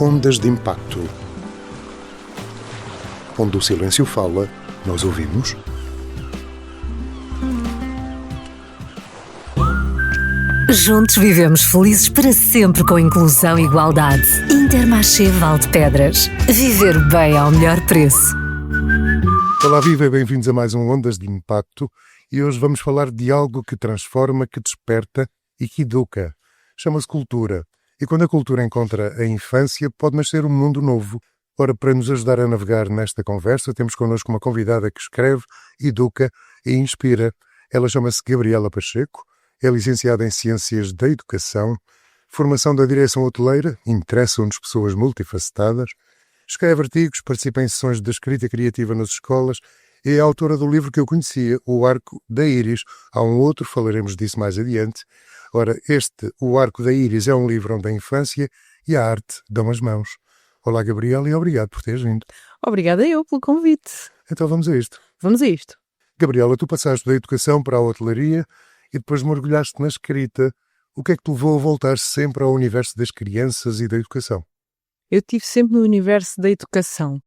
Ondas de Impacto. Onde o silêncio fala, nós ouvimos. Juntos vivemos felizes para sempre com inclusão e igualdade. Intermarché Valdepedras. Viver bem ao melhor preço. Olá, viva e bem-vindos a mais um Ondas de Impacto. E hoje vamos falar de algo que transforma, que desperta e que educa. Chama-se cultura. E quando a cultura encontra a infância, pode nascer um mundo novo. Ora, para nos ajudar a navegar nesta conversa, temos connosco uma convidada que escreve, educa e inspira. Ela chama-se Gabriela Pacheco, é licenciada em Ciências da Educação, formação da direção hoteleira, interessam-nos pessoas multifacetadas, escreve artigos, participa em sessões de escrita criativa nas escolas e é autora do livro que eu conhecia, O Arco da Íris. Há um outro, falaremos disso mais adiante. Ora, O Arco da Íris, é um livro onde a infância e a arte dão as mãos. Olá, Gabriela, e obrigado por teres vindo. Obrigada eu pelo convite. Então vamos a isto. Vamos a isto. Gabriela, tu passaste da educação para a hotelaria e depois mergulhaste na escrita. O que é que te levou a voltar sempre ao universo das crianças e da educação? Eu estive sempre no universo da educação.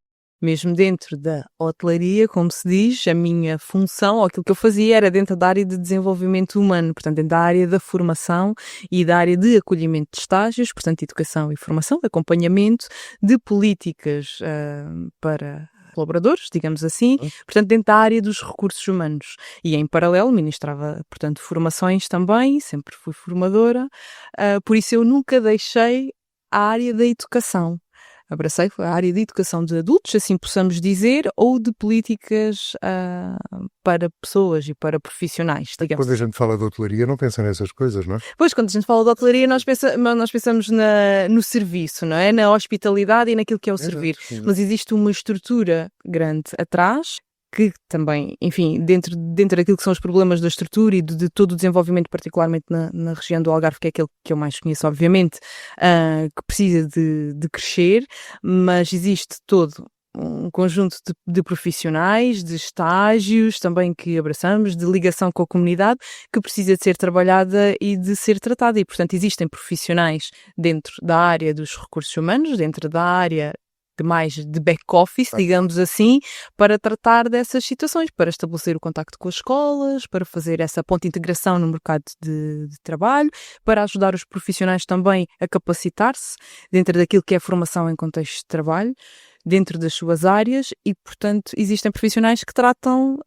Mesmo dentro da hotelaria, como se diz, a minha função, ou aquilo que eu fazia, era dentro da área de desenvolvimento humano, portanto, dentro da área da formação e da área de acolhimento de estágios, portanto, educação e formação, de acompanhamento, de políticas para colaboradores, digamos assim, portanto, dentro da área dos recursos humanos. E em paralelo ministrava, portanto, formações também, sempre fui formadora, por isso eu nunca deixei a área da educação. Abracei a área de educação de adultos, assim possamos dizer, ou de políticas para pessoas e para profissionais, digamos. Quando a gente fala de hotelaria, não pensa nessas coisas, não é? Pois, quando a gente fala de hotelaria, nós pensamos no serviço, não é? Na hospitalidade e naquilo que é o servir. Mas existe uma estrutura grande atrás, que também, enfim, dentro daquilo que são os problemas da estrutura e de todo o desenvolvimento, particularmente na região do Algarve, que é aquele que eu mais conheço, obviamente, que precisa de crescer, mas existe todo um conjunto de profissionais, de estágios também que abraçamos, de ligação com a comunidade, que precisa de ser trabalhada e de ser tratada. E, portanto, existem profissionais dentro da área dos recursos humanos, dentro da área de back-office, digamos assim, para tratar dessas situações, para estabelecer o contacto com as escolas, para fazer essa ponte de integração no mercado de trabalho, para ajudar os profissionais também a capacitar-se dentro daquilo que é formação em contexto de trabalho, dentro das suas áreas e, portanto, existem profissionais que tratam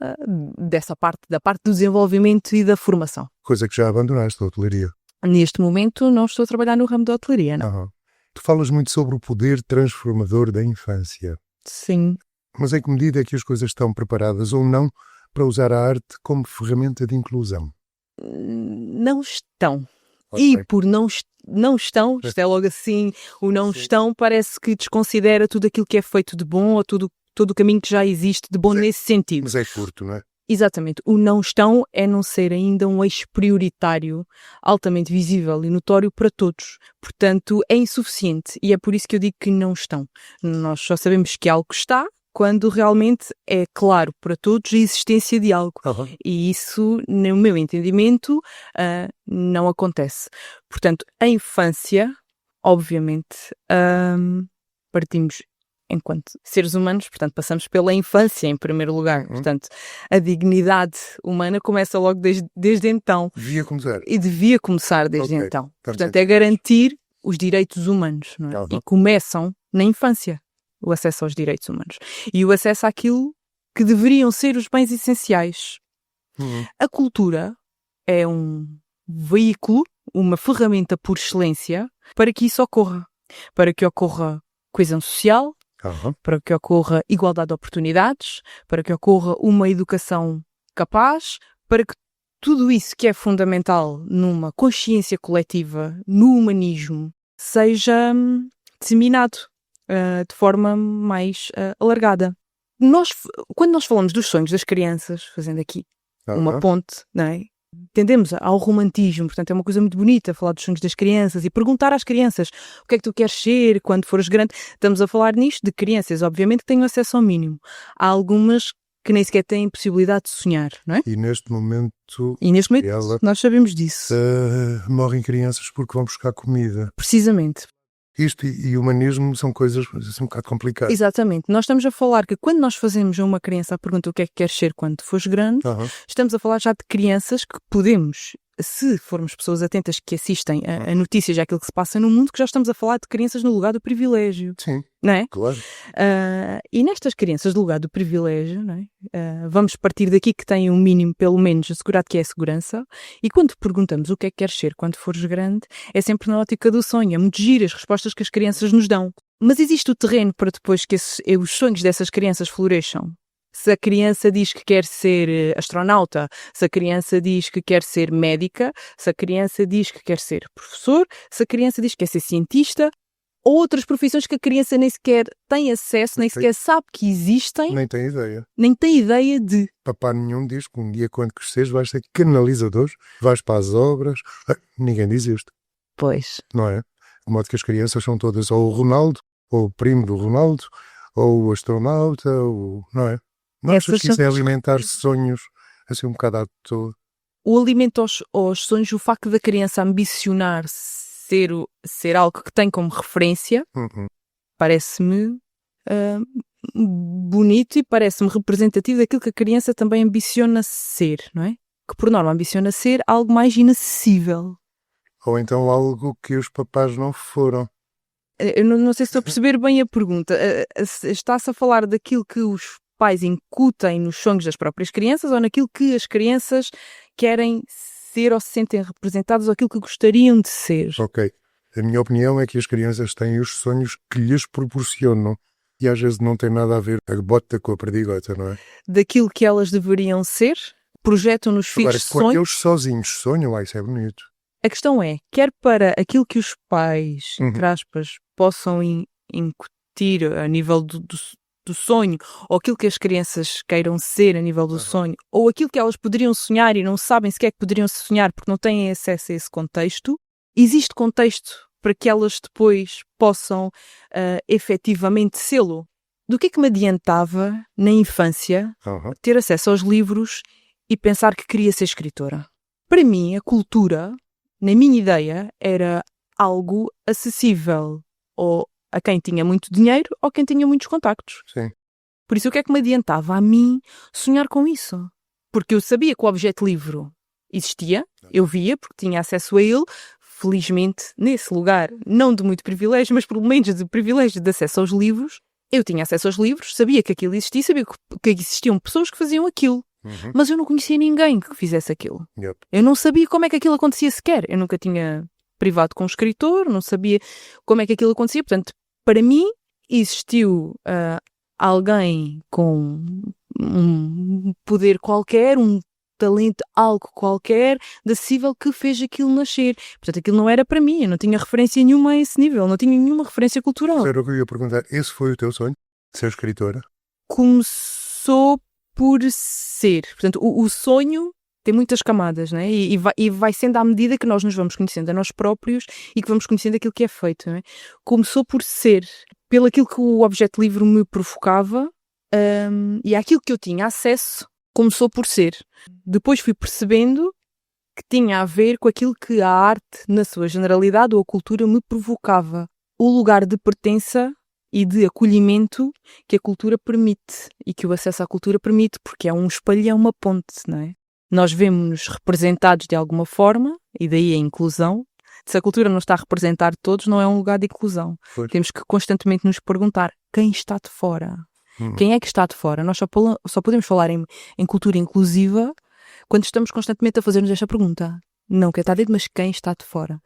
da parte do desenvolvimento e da formação. Coisa que já abandonaste, a hotelaria. Neste momento não estou a trabalhar no ramo da hotelaria, não. Uhum. Tu falas muito sobre o poder transformador da infância. Sim. Mas em que medida é que as coisas estão preparadas ou não para usar a arte como ferramenta de inclusão? Não estão. Okay. E por não estão, isto é logo assim, o não Sim. estão parece que desconsidera tudo aquilo que é feito de bom ou todo o caminho que já existe de bom nesse sentido. Mas é curto, não é? Exatamente. O não estão é não ser ainda um eixo prioritário, altamente visível e notório para todos. Portanto, é insuficiente e é por isso que eu digo que não estão. Nós só sabemos que algo está quando realmente é claro para todos a existência de algo. Uhum. E isso, no meu entendimento, não acontece. Portanto, a infância, obviamente, partimos enquanto seres humanos, portanto, passamos pela infância em primeiro lugar. Portanto, a dignidade humana começa logo desde então. Devia começar. E devia começar desde Okay. então. Portanto, é garantir os direitos humanos, não é? Uhum. E começam na infância, o acesso aos direitos humanos. E o acesso àquilo que deveriam ser os bens essenciais. Uhum. A cultura é um veículo, uma ferramenta por excelência para que isso ocorra. Para que ocorra coesão social, Uhum. para que ocorra igualdade de oportunidades, para que ocorra uma educação capaz, para que tudo isso que é fundamental numa consciência coletiva, no humanismo, seja disseminado de forma mais alargada. Quando nós falamos dos sonhos das crianças, fazendo aqui uma ponte, não é? Tendemos ao romantismo, portanto é uma coisa muito bonita falar dos sonhos das crianças e perguntar às crianças o que é que tu queres ser quando fores grande. Estamos a falar nisto de crianças, obviamente, que têm acesso ao mínimo. Há algumas que nem sequer têm possibilidade de sonhar, não é? E neste momento nós sabemos disso. morrem crianças porque vão buscar comida. Precisamente. Isto e humanismo são coisas assim, um bocado complicadas. Exatamente. Nós estamos a falar que quando nós fazemos a uma criança a pergunta o que é que queres ser quando fores grande, estamos a falar já de crianças que podemos, se formos pessoas atentas que assistem a notícias e àquilo que se passa no mundo, que já estamos a falar de crianças no lugar do privilégio. Sim, não é? claro. E nestas crianças do lugar do privilégio, não é? Vamos partir daqui que têm um mínimo, pelo menos, assegurado que é a segurança. E quando perguntamos o que é que queres ser quando fores grande, é sempre na ótica do sonho. É muito giro as respostas que as crianças nos dão. Mas existe o terreno para depois que os sonhos dessas crianças floresçam. Se a criança diz que quer ser astronauta, se a criança diz que quer ser médica, se a criança diz que quer ser professor, se a criança diz que quer ser cientista, ou outras profissões que a criança nem sequer tem acesso, nem sequer sabe que existem. Nem tem ideia. Nem tem ideia de. Papá nenhum diz que um dia, quando cresceres, vais ser canalizador, vais para as obras. Ninguém diz isto. Pois. Não é? De modo que as crianças são todas ou o Ronaldo, ou o primo do Ronaldo, ou o astronauta, ou... não é? Não achas que isso é alimentar sonhos assim um bocado à toa? O alimento aos sonhos, o facto da criança ambicionar ser algo que tem como referência, parece-me bonito e parece-me representativo daquilo que a criança também ambiciona ser, não é? Que por norma ambiciona ser algo mais inacessível. Ou então algo que os papás não foram. Eu não sei se estou a perceber bem a pergunta. Está-se a falar daquilo que os pais incutem nos sonhos das próprias crianças ou naquilo que as crianças querem ser ou se sentem representadas ou aquilo que gostariam de ser? Ok. A minha opinião é que as crianças têm os sonhos que lhes proporcionam e às vezes não tem nada a ver a bota com a perdigota, não é? Daquilo que elas deveriam ser, projetam nos filhos sonhos. Agora, eles sozinhos sonham, isso é bonito. A questão é, quer para aquilo que os pais, entre aspas, possam incutir a nível do sonho, ou aquilo que as crianças queiram ser a nível do sonho, ou aquilo que elas poderiam sonhar e não sabem sequer que poderiam sonhar porque não têm acesso a esse contexto, existe contexto para que elas depois possam efetivamente sê-lo. Do que é que me adiantava, na infância, ter acesso aos livros e pensar que queria ser escritora? Para mim, a cultura, na minha ideia, era algo acessível ou a quem tinha muito dinheiro ou quem tinha muitos contactos. Sim. Por isso, o que é que me adiantava a mim sonhar com isso? Porque eu sabia que o objeto livro existia, eu via, porque tinha acesso a ele, felizmente, nesse lugar, não de muito privilégio, mas pelo menos de privilégio de acesso aos livros, eu tinha acesso aos livros, sabia que aquilo existia, sabia que existiam pessoas que faziam aquilo. Mas eu não conhecia ninguém que fizesse aquilo. Yep. Eu não sabia como é que aquilo acontecia sequer. Eu nunca tinha privado com um escritor, não sabia como é que aquilo acontecia. Portanto, para mim, existiu alguém com um poder qualquer, um talento, algo qualquer, de acessível que fez aquilo nascer. Portanto, aquilo não era para mim. Eu não tinha referência nenhuma a esse nível. Não tinha nenhuma referência cultural. Era o que eu ia perguntar. Esse foi o teu sonho? Ser escritora? Começou por ser. Portanto, o sonho tem muitas camadas, não é? E vai sendo à medida que nós nos vamos conhecendo a nós próprios e que vamos conhecendo aquilo que é feito, não é? Começou por ser, pelo aquilo que o objeto livro me provocava e aquilo que eu tinha acesso, começou por ser. Depois fui percebendo que tinha a ver com aquilo que a arte, na sua generalidade, ou a cultura me provocava. O lugar de pertença e de acolhimento que a cultura permite e que o acesso à cultura permite, porque é um espelho e é uma ponte, não é? Nós vemos-nos representados de alguma forma, e daí a inclusão. Se a cultura não está a representar todos, não é um lugar de inclusão. Pois. Temos que constantemente nos perguntar quem está de fora. Quem é que está de fora? Nós só podemos falar em cultura inclusiva quando estamos constantemente a fazer-nos esta pergunta. Não quem está dentro, mas quem está de fora.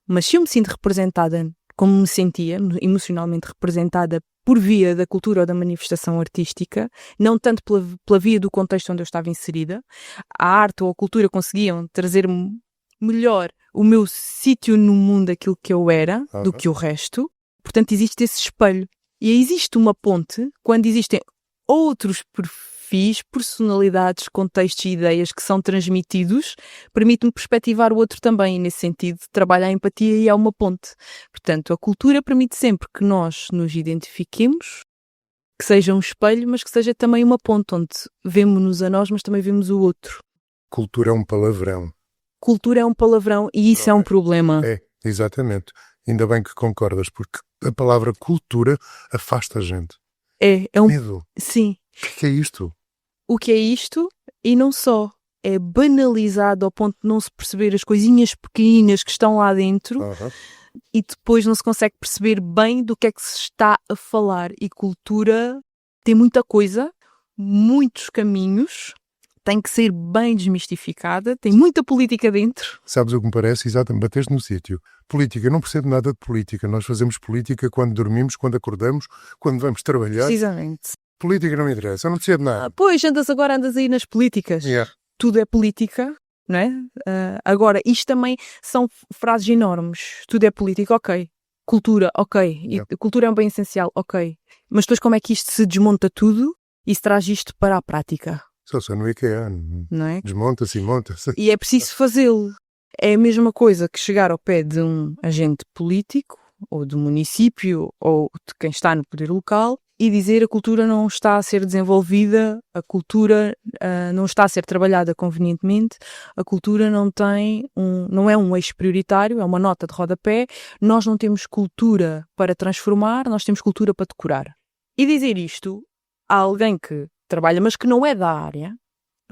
Mas se eu me sinto representada como me sentia, emocionalmente representada por via da cultura ou da manifestação artística, não tanto pela via do contexto onde eu estava inserida, a arte ou a cultura conseguiam trazer melhor o meu sítio no mundo, aquilo que eu era, do que o resto. Portanto, existe esse espelho. E existe uma ponte quando existem outros perfis, personalidades, contextos e ideias que são transmitidos, permite-me perspectivar o outro também, e nesse sentido trabalha a empatia e é uma ponte. Portanto, a cultura permite sempre que nós nos identifiquemos, que seja um espelho, mas que seja também uma ponte, onde vemo-nos a nós, mas também vemos o outro. Cultura é um palavrão. Cultura é um palavrão e isso é um problema. É, exatamente. Ainda bem que concordas, porque a palavra cultura afasta a gente. É um... Medo. Sim. O que é isto? O que é isto? E não só. É banalizado ao ponto de não se perceber as coisinhas pequeninas que estão lá dentro e depois não se consegue perceber bem do que é que se está a falar. E cultura tem muita coisa, muitos caminhos, tem que ser bem desmistificada, tem muita política dentro. Sabes o que me parece? Exatamente, bateste no sítio. Política, eu não percebo nada de política. Nós fazemos política quando dormimos, quando acordamos, quando vamos trabalhar. Precisamente. Política não me interessa, eu não percebo nada. Pois, andas aí nas políticas. Yeah. Tudo é política, não é? Agora, isto também são frases enormes. Tudo é política, ok. Cultura, ok. Yeah. E cultura é um bem essencial, ok. Mas depois como é que isto se desmonta tudo e se traz isto para a prática? Só no IKEA. Não é? Desmonta-se e monta-se. E é preciso fazê-lo. É a mesma coisa que chegar ao pé de um agente político, ou do município, ou de quem está no poder local, e dizer a cultura não está a ser desenvolvida, a cultura não está a ser trabalhada convenientemente, a cultura não é um eixo prioritário, é uma nota de rodapé, nós não temos cultura para transformar, nós temos cultura para decorar. E dizer isto a alguém que trabalha, mas que não é da área,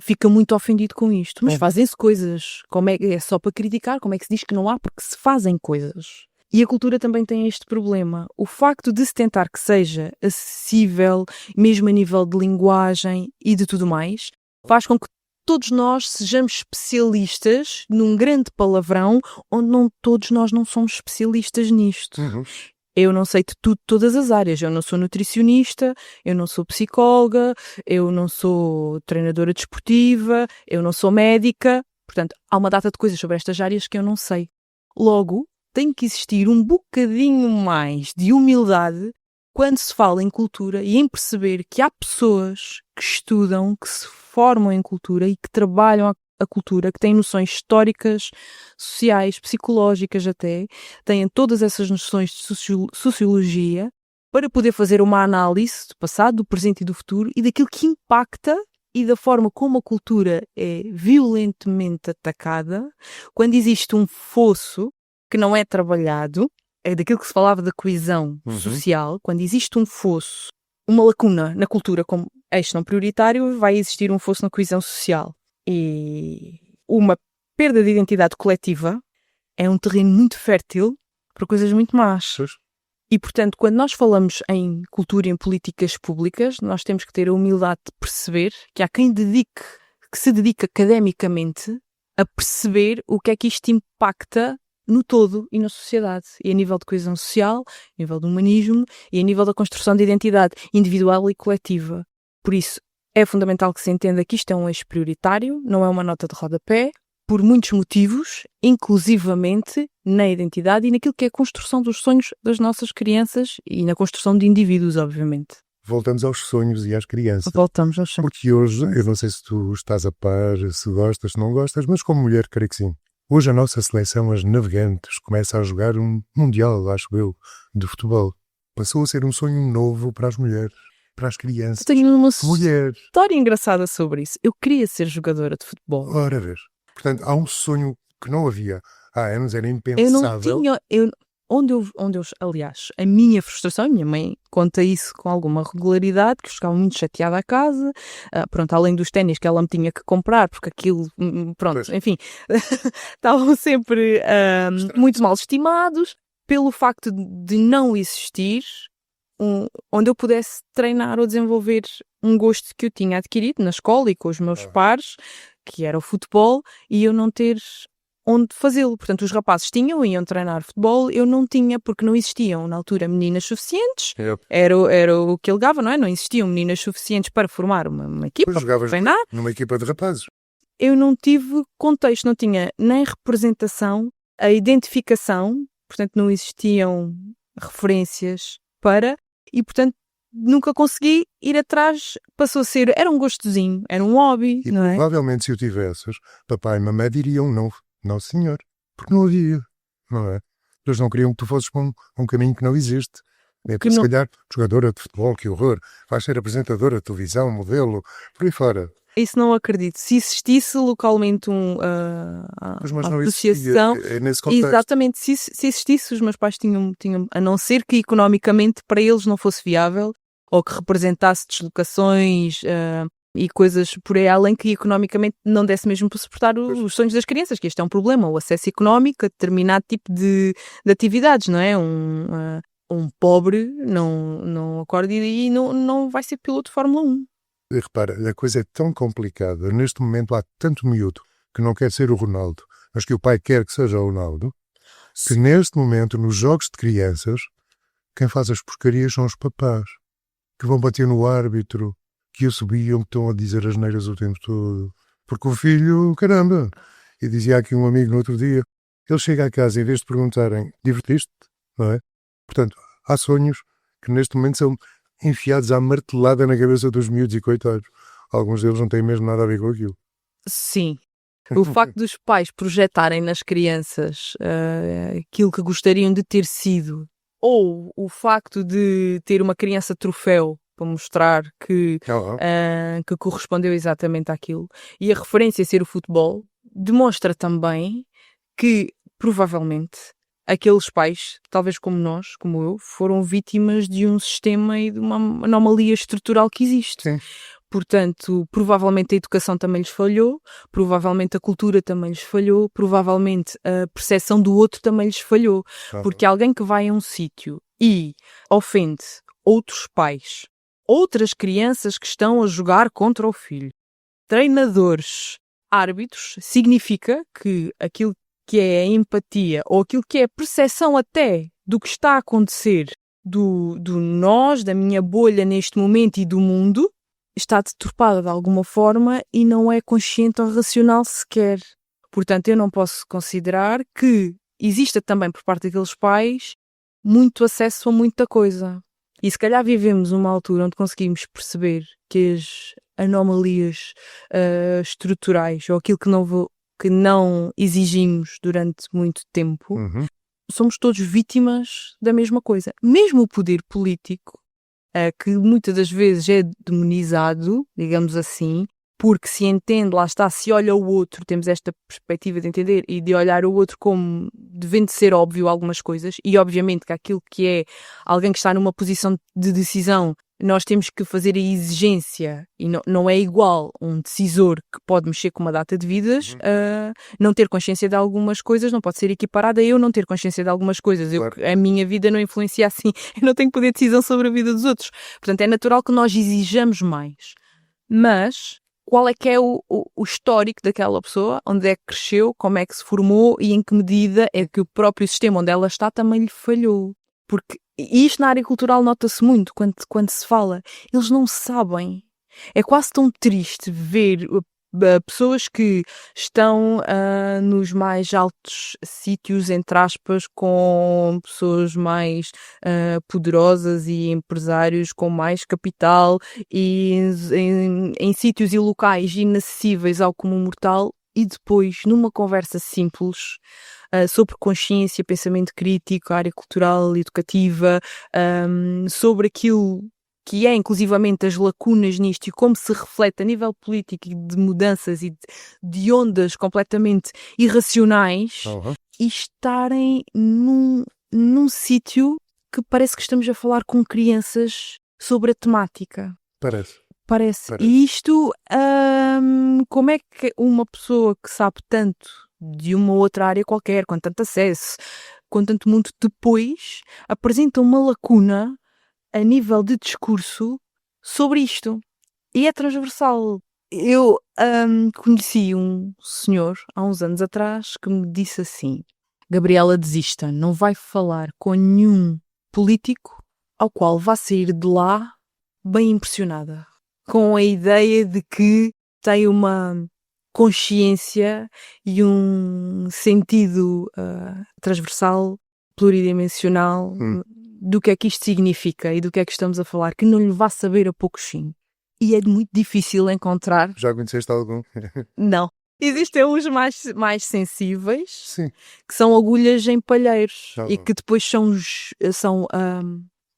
fica muito ofendido com isto. Mas fazem-se coisas, como é só para criticar, como é que se diz que não há, porque se fazem coisas. E a cultura também tem este problema. O facto de se tentar que seja acessível, mesmo a nível de linguagem e de tudo mais, faz com que todos nós sejamos especialistas num grande palavrão onde todos nós não somos especialistas nisto. Eu não sei de tudo, todas as áreas. Eu não sou nutricionista, eu não sou psicóloga, eu não sou treinadora desportiva, eu não sou médica. Portanto, há uma data de coisas sobre estas áreas que eu não sei. Logo, tem que existir um bocadinho mais de humildade quando se fala em cultura e em perceber que há pessoas que estudam, que se formam em cultura e que trabalham a cultura, que têm noções históricas, sociais, psicológicas até, têm todas essas noções de sociologia para poder fazer uma análise do passado, do presente e do futuro e daquilo que impacta e da forma como a cultura é violentemente atacada quando existe um fosso que não é trabalhado, é daquilo que se falava da coesão social, quando existe um fosso, uma lacuna na cultura como eixo não prioritário, vai existir um fosso na coesão social. E uma perda de identidade coletiva é um terreno muito fértil para coisas muito más. E, portanto, quando nós falamos em cultura e em políticas públicas, nós temos que ter a humildade de perceber que há quem que se dedique academicamente a perceber o que é que isto impacta no todo e na sociedade, e a nível de coesão social, a nível do humanismo e a nível da construção de identidade individual e coletiva. Por isso, é fundamental que se entenda que isto é um eixo prioritário, não é uma nota de rodapé, por muitos motivos, inclusivamente na identidade e naquilo que é a construção dos sonhos das nossas crianças e na construção de indivíduos, obviamente. Voltamos aos sonhos e às crianças. Voltamos aos sonhos. Porque hoje, eu não sei se tu estás a par, se gostas, se não gostas, mas como mulher, creio que sim. Hoje a nossa seleção, as navegantes, começa a jogar um mundial, acho eu, de futebol. Passou a ser um sonho novo para as mulheres, para as crianças. Tenho uma mulheres. História engraçada sobre isso. Eu queria ser jogadora de futebol. Ora, ver. Portanto, há um sonho que não havia há anos, era impensável. Eu não tinha... aliás, a minha frustração, a minha mãe conta isso com alguma regularidade, que eu ficava muito chateada à casa, pronto, além dos ténis que ela me tinha que comprar, porque aquilo, pronto, pois. Enfim, estavam sempre muito mal estimados, pelo facto de não existir onde eu pudesse treinar ou desenvolver um gosto que eu tinha adquirido na escola e com os meus pares, que era o futebol, e eu não ter onde fazê-lo. Portanto, os rapazes iam treinar futebol, eu não tinha, porque não existiam na altura meninas suficientes. Era o que alegava, não é? Não existiam meninas suficientes para formar uma equipa, para treinar. Numa equipa de rapazes. Eu não tive contexto, não tinha nem representação, a identificação, portanto não existiam referências para, e portanto nunca consegui ir atrás, passou a ser, era um gostozinho, era um hobby, e não é? Provavelmente se o tivesses, papai e mamãe diriam não senhor, porque não havia, não é? Eles não queriam que tu fosses para um caminho que não existe. Se calhar, jogadora de futebol, que horror, vais ser apresentadora de televisão, modelo, por aí fora. Isso não acredito. Se existisse localmente Mas a não associação, existia, é nesse contexto. exatamente, se existisse, os meus pais tinham, a não ser que economicamente para eles não fosse viável, ou que representasse deslocações e coisas por aí além que economicamente não desse mesmo para suportar os sonhos das crianças, que este é um problema, o acesso económico a determinado tipo de atividades, não é? Um pobre não acorda e não vai ser piloto de Fórmula 1. E repara, a coisa é tão complicada. Neste momento há tanto miúdo que não quer ser o Ronaldo, mas que o pai quer que seja o Ronaldo, que neste momento, nos jogos de crianças, quem faz as porcarias são os papás, que vão bater no árbitro, que assobiam, que estão a dizer asneiras o tempo todo. Porque o filho, caramba, e dizia aqui um amigo no outro dia, ele chega a casa em vez de perguntarem, divertiste? Não é? Portanto, há sonhos que neste momento são enfiados à martelada na cabeça dos miúdos e coitados. Alguns deles não têm mesmo nada a ver com aquilo. Sim. O facto dos pais projetarem nas crianças aquilo que gostariam de ter sido, ou o facto de ter uma criança troféu para mostrar que correspondeu exatamente àquilo, e a referência ser o futebol, demonstra também que, provavelmente, aqueles pais, talvez como nós, como eu, foram vítimas de um sistema e de uma anomalia estrutural que existe. Sim. Portanto, provavelmente a educação também lhes falhou, provavelmente a cultura também lhes falhou, provavelmente a percepção do outro também lhes falhou. Porque alguém que vai a um sítio e ofende outros pais, outras crianças que estão a jogar contra o filho, treinadores, árbitros, significa que aquilo que é a empatia ou aquilo que é a percepção até do que está a acontecer do nós, da minha bolha neste momento e do mundo, está deturpada de alguma forma e não é consciente ou racional sequer. Portanto, eu não posso considerar que exista também por parte daqueles pais muito acesso a muita coisa. E se calhar vivemos uma altura onde conseguimos perceber que as anomalias estruturais ou aquilo que não exigimos durante muito tempo, somos todos vítimas da mesma coisa. Mesmo o poder político, que muitas das vezes é demonizado, digamos assim, porque se entende, lá está, se olha o outro, temos esta perspectiva de entender e de olhar o outro como devendo ser óbvio algumas coisas, e obviamente que aquilo que é alguém que está numa posição de decisão, nós temos que fazer a exigência, e não é igual um decisor que pode mexer com uma data de vidas, não ter consciência de algumas coisas, não pode ser equiparada a eu não ter consciência de algumas coisas. Claro. A minha vida não influencia assim, eu não tenho poder de decisão sobre a vida dos outros. Portanto, é natural que nós exijamos mais. Mas qual é que é o histórico daquela pessoa, onde é que cresceu, como é que se formou e em que medida é que o próprio sistema onde ela está também lhe falhou. Porque isto na área cultural nota-se muito quando se fala. Eles não sabem. É quase tão triste ver pessoas que estão nos mais altos sítios, entre aspas, com pessoas mais poderosas e empresários com mais capital e em sítios e locais inacessíveis ao comum mortal, e depois, numa conversa simples sobre consciência, pensamento crítico, área cultural, educativa, sobre aquilo que é inclusivamente as lacunas nisto e como se reflete a nível político e de mudanças e de ondas completamente irracionais, e estarem num sítio que parece que estamos a falar com crianças sobre a temática. Parece. E isto, como é que uma pessoa que sabe tanto de uma outra área qualquer, com tanto acesso, com tanto mundo, depois apresenta uma lacuna a nível de discurso sobre isto? E é transversal. Eu conheci um senhor há uns anos atrás que me disse assim: Gabriela, desista, não vai falar com nenhum político ao qual vá sair de lá bem impressionada, com a ideia de que tem uma consciência e um sentido transversal, pluridimensional, do que é que isto significa e do que é que estamos a falar, que não lhe vá saber a pouco sim. E é muito difícil encontrar. Já conheceste algum? Não. Existem uns mais sensíveis, Sim, que são agulhas em palheiros Já e que depois são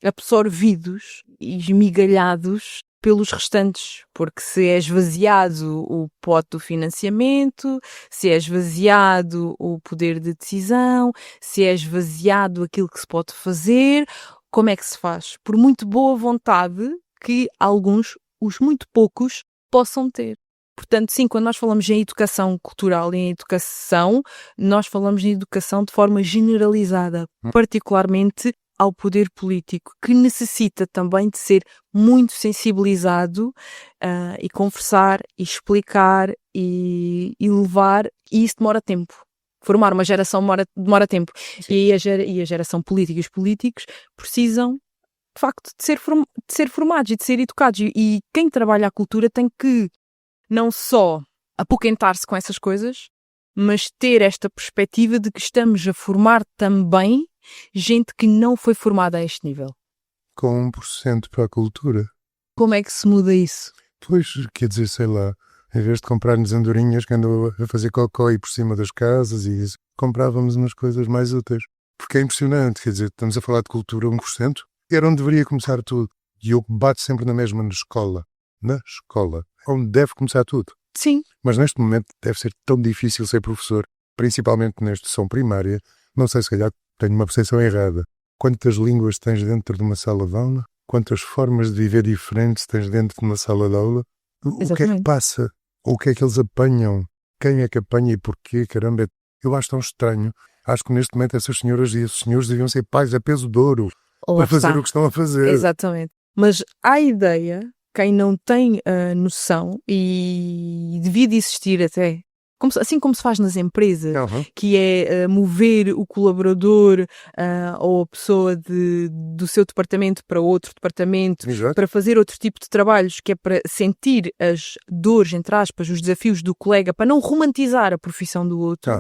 absorvidos e esmigalhados pelos restantes, porque se é esvaziado o pote do financiamento, se é esvaziado o poder de decisão, se é esvaziado aquilo que se pode fazer, como é que se faz? Por muito boa vontade que alguns, os muito poucos, possam ter. Portanto, sim, quando nós falamos em educação cultural e em educação, nós falamos em educação de forma generalizada, particularmente ao poder político, que necessita também de ser muito sensibilizado e conversar, e explicar e levar, e isso demora tempo. Formar uma geração demora tempo. E a geração política e os políticos precisam, de facto, de ser formados e de ser educados. E quem trabalha a cultura tem que não só apoquentar-se com essas coisas, mas ter esta perspectiva de que estamos a formar também gente que não foi formada a este nível. Com 1% para a cultura. Como é que se muda isso? Pois, quer dizer, sei lá, em vez de comprar-nos andorinhas que andam a fazer cocó e por cima das casas e isso, comprávamos umas coisas mais úteis. Porque é impressionante, quer dizer, estamos a falar de cultura 1%, era onde deveria começar tudo. E eu bato sempre na mesma na escola. Na escola. Onde deve começar tudo. Sim. Mas neste momento deve ser tão difícil ser professor, principalmente na instrução primária. Não sei, se calhar tenho uma percepção errada. Quantas línguas tens dentro de uma sala de aula? Quantas formas de viver diferentes tens dentro de uma sala de aula? O que é que passa? O que é que eles apanham? Quem é que apanha e porquê? Caramba, eu acho tão estranho. Acho que neste momento essas senhoras e esses senhores deviam ser pais a peso de ouro para fazer o que estão a fazer. Exatamente. Mas há a ideia, quem não tem a noção, e devia de existir até, assim como se faz nas empresas, que é mover o colaborador ou a pessoa do seu departamento para outro departamento, Exato. para fazer outro tipo de trabalhos, que é para sentir as dores, entre aspas, os desafios do colega, para não romantizar a profissão do outro.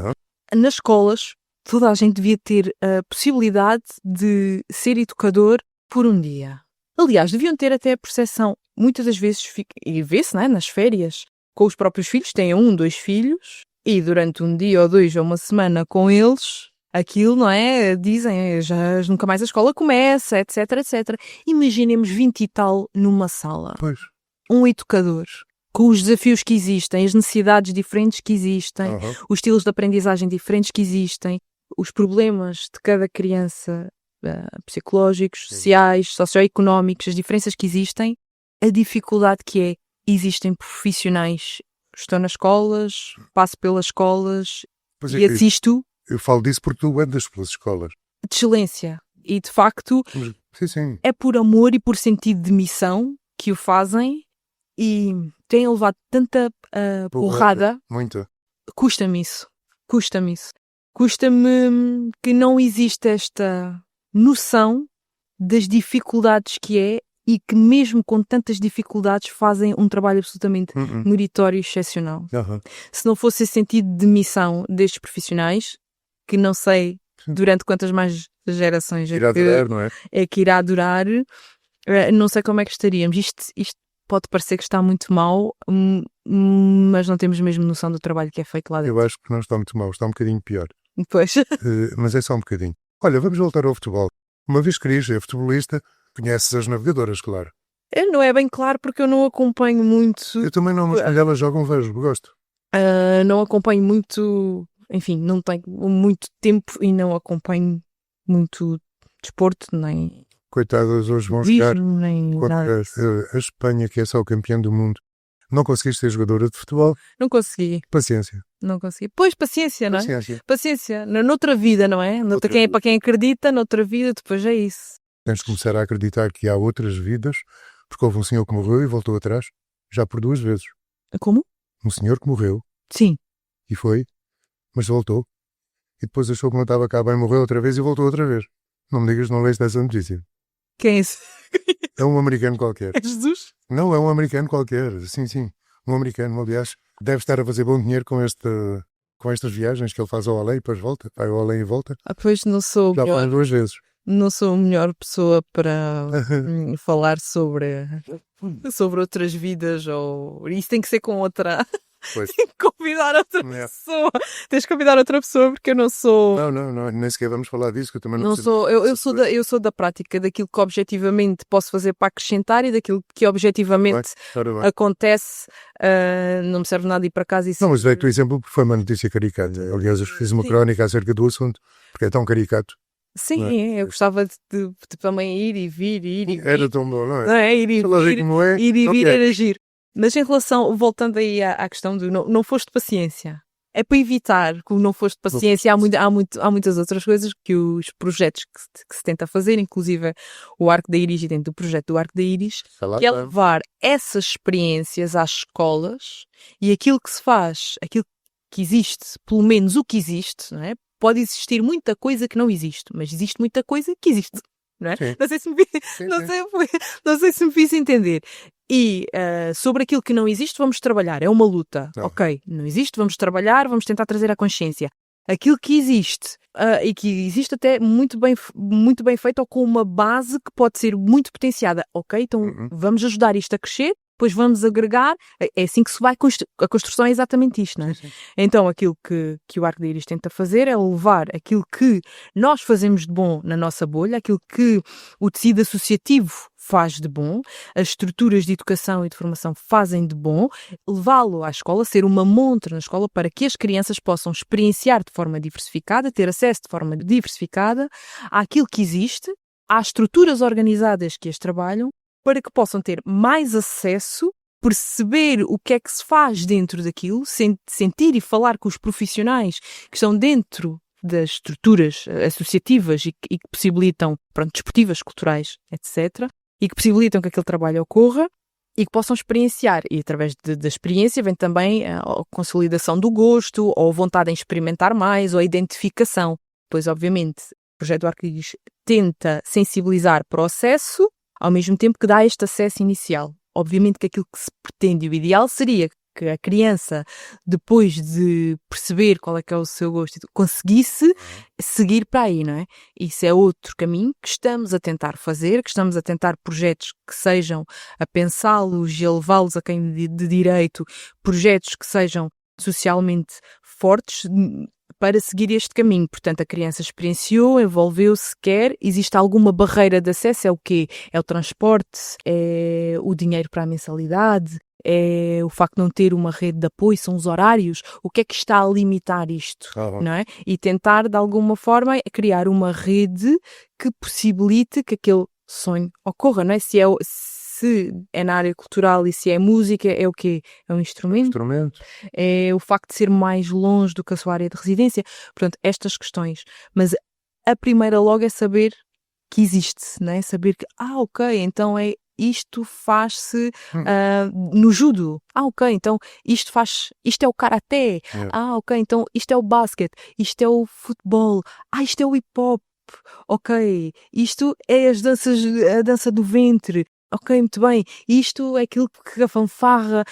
Nas escolas, toda a gente devia ter a possibilidade de ser educador por um dia. Aliás, deviam ter até a percepção, muitas das vezes, e vê-se, não é, nas férias, com os próprios filhos, têm 1, 2 filhos, e durante um dia ou 2 ou uma semana com eles, aquilo, não é, dizem, já nunca mais a escola começa, etc, etc. Imaginemos 20 e tal numa sala. Pois. Um educador, com os desafios que existem, as necessidades diferentes que existem, os estilos de aprendizagem diferentes que existem, os problemas de cada criança, psicológicos, sociais, socioeconómicos, as diferenças que existem, a dificuldade que é, existem profissionais, estou nas escolas, passo pelas escolas e assisto. Eu falo disso porque tu andas pelas escolas. De excelência. E de facto, sim. É por amor e por sentido de missão que o fazem e têm levado tanta porrada. Muita. Custa-me isso. Custa-me que não existe esta noção das dificuldades que é e que mesmo com tantas dificuldades fazem um trabalho absolutamente meritório e excepcional. Se não fosse esse sentido de missão destes profissionais, que não sei durante quantas mais gerações é que irá durar, não sei como é que estaríamos. Isto pode parecer que está muito mal, mas não temos mesmo noção do trabalho que é feito lá dentro. Eu acho que não está muito mal, está um bocadinho pior. Pois. Mas é só um bocadinho. Olha, vamos voltar ao futebol. Uma vez querias ser futebolista, conheces as navegadoras, claro. Não é bem claro porque eu não acompanho muito. Eu também não, mas quando elas jogam vejo, gosto. Não acompanho muito, enfim, não tenho muito tempo e não acompanho muito desporto, nem... Coitadas, hoje vão jogar nem contra a Espanha, que é só o campeão do mundo. Não conseguiste ser jogadora de futebol? Não consegui. Paciência. Não consegui. Pois, paciência, não é? Paciência. Paciência. Noutra vida, não é? Para quem acredita, noutra vida, depois é isso. Tens de começar a acreditar que há outras vidas, porque houve um senhor que morreu e voltou atrás, já por 2 vezes. Como? Um senhor que morreu. Sim. E foi, mas voltou. E depois achou que não estava cá bem, morreu outra vez e voltou outra vez. Não me digas, não leste essa notícia. Quem é esse? É um americano qualquer. É Jesus? Não, é um americano qualquer. Sim. Um americano, aliás, deve estar a fazer bom dinheiro com estas viagens que ele faz ao além e depois volta. Vai ao além e volta. Pois não sou já faz 2 vezes. Não sou a melhor pessoa para falar sobre outras vidas, ou isso tem que ser com outra Pois. Tenho que convidar outra É. pessoa. Tens de convidar outra pessoa porque eu não sou. Não, nem sequer vamos falar disso, que eu também não Não sei. sou, eu sou da prática, daquilo que objetivamente posso fazer para acrescentar e daquilo que objetivamente Ora bem. acontece, não me serve nada ir para casa e Não, mas dei-te o exemplo porque foi uma notícia caricata. Aliás, eu fiz uma Sim. crónica acerca do assunto, porque é tão caricato. Sim, Não é? eu gostava de também ir e vir, ir e vir. Era tão bom, não é? Não é? Ir e Se ela vê vir, como é, ir e não vir quer. era giro. Mas em relação, voltando aí à questão do não foste paciência. É para evitar que o não foste paciência. Há muitas outras coisas que os projetos que se tenta fazer, inclusive o Arco da Iris, e dentro do projeto do Arco da Iris, que é levar essas experiências às escolas e aquilo que se faz, aquilo que existe, pelo menos o que existe, não é? Pode existir muita coisa que não existe, mas existe muita coisa que existe, não é? Sim. Não sei se me Sim, não sim. sei, não sei se me fiz entender. E sobre aquilo que não existe, vamos trabalhar. É uma luta. Não. Ok, não existe, vamos trabalhar, vamos tentar trazer à consciência. Aquilo que existe, e que existe até muito bem feito ou com uma base que pode ser muito potenciada. Ok, então vamos ajudar isto a crescer, depois vamos agregar. É assim que se vai construir. A construção é exatamente isto, não é? Sim. Então aquilo que o Arco da Iris tenta fazer é levar aquilo que nós fazemos de bom na nossa bolha, aquilo que o tecido associativo faz de bom, as estruturas de educação e de formação fazem de bom, levá-lo à escola, ser uma montra na escola para que as crianças possam experienciar de forma diversificada, ter acesso de forma diversificada àquilo que existe, às estruturas organizadas que as trabalham, para que possam ter mais acesso, perceber o que é que se faz dentro daquilo, sentir e falar com os profissionais que estão dentro das estruturas associativas e que possibilitam, desportivas, culturais, etc., e que possibilitam que aquele trabalho ocorra e que possam experienciar. E através da experiência vem também a consolidação do gosto, ou a vontade em experimentar mais, ou a identificação. Pois, obviamente, o projeto do Arco da Iris tenta sensibilizar para o acesso, ao mesmo tempo que dá este acesso inicial. Obviamente que aquilo que se pretende e o ideal seria que a criança, depois de perceber qual é que é o seu gosto, conseguisse seguir para aí, não é? Isso é outro caminho que estamos a tentar fazer, que estamos a tentar projetos que sejam a pensá-los e a levá-los a quem de direito, projetos que sejam socialmente fortes, para seguir este caminho. Portanto, a criança experienciou, envolveu-se, quer, existe alguma barreira de acesso, é o quê? É o transporte, é o dinheiro para a mensalidade, é o facto de não ter uma rede de apoio, são os horários, o que é que está a limitar isto, não é? E tentar, de alguma forma, criar uma rede que possibilite que aquele sonho ocorra, não é? Se é na área cultural e se é música, é o quê? É um instrumento? É o facto de ser mais longe do que a sua área de residência. Portanto, estas questões. Mas a primeira logo é saber que existe, não é? Saber que, ok, então isto faz-se no judo. Ok, então isto é o karaté. Ok, então isto é o basquete. Isto é o futebol. Isto é o hip-hop. Ok, isto é a dança do ventre. Ok, muito bem. Isto é aquilo que a fanfarra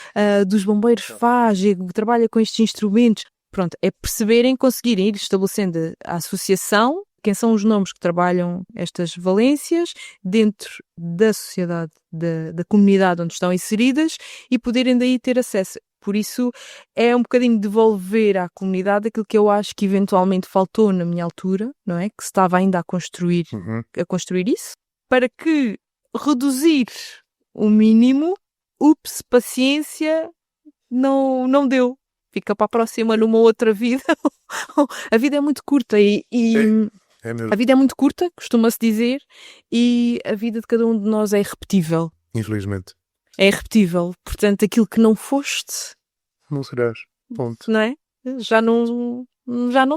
dos bombeiros faz, trabalha com estes instrumentos. Pronto, é perceberem, conseguirem ir estabelecendo a associação, quem são os nomes que trabalham estas valências dentro da sociedade, da comunidade onde estão inseridas e poderem daí ter acesso. Por isso é um bocadinho devolver à comunidade aquilo que eu acho que eventualmente faltou na minha altura, não é? Que se estava ainda a construir isso, para que reduzir o mínimo, paciência, não deu. Fica para a próxima numa outra vida. A vida é muito curta e a vida é muito curta, costuma-se dizer, e a vida de cada um de nós é irrepetível. Infelizmente. É irrepetível. Portanto, aquilo que não foste... Não serás. Ponto. Não é? Já não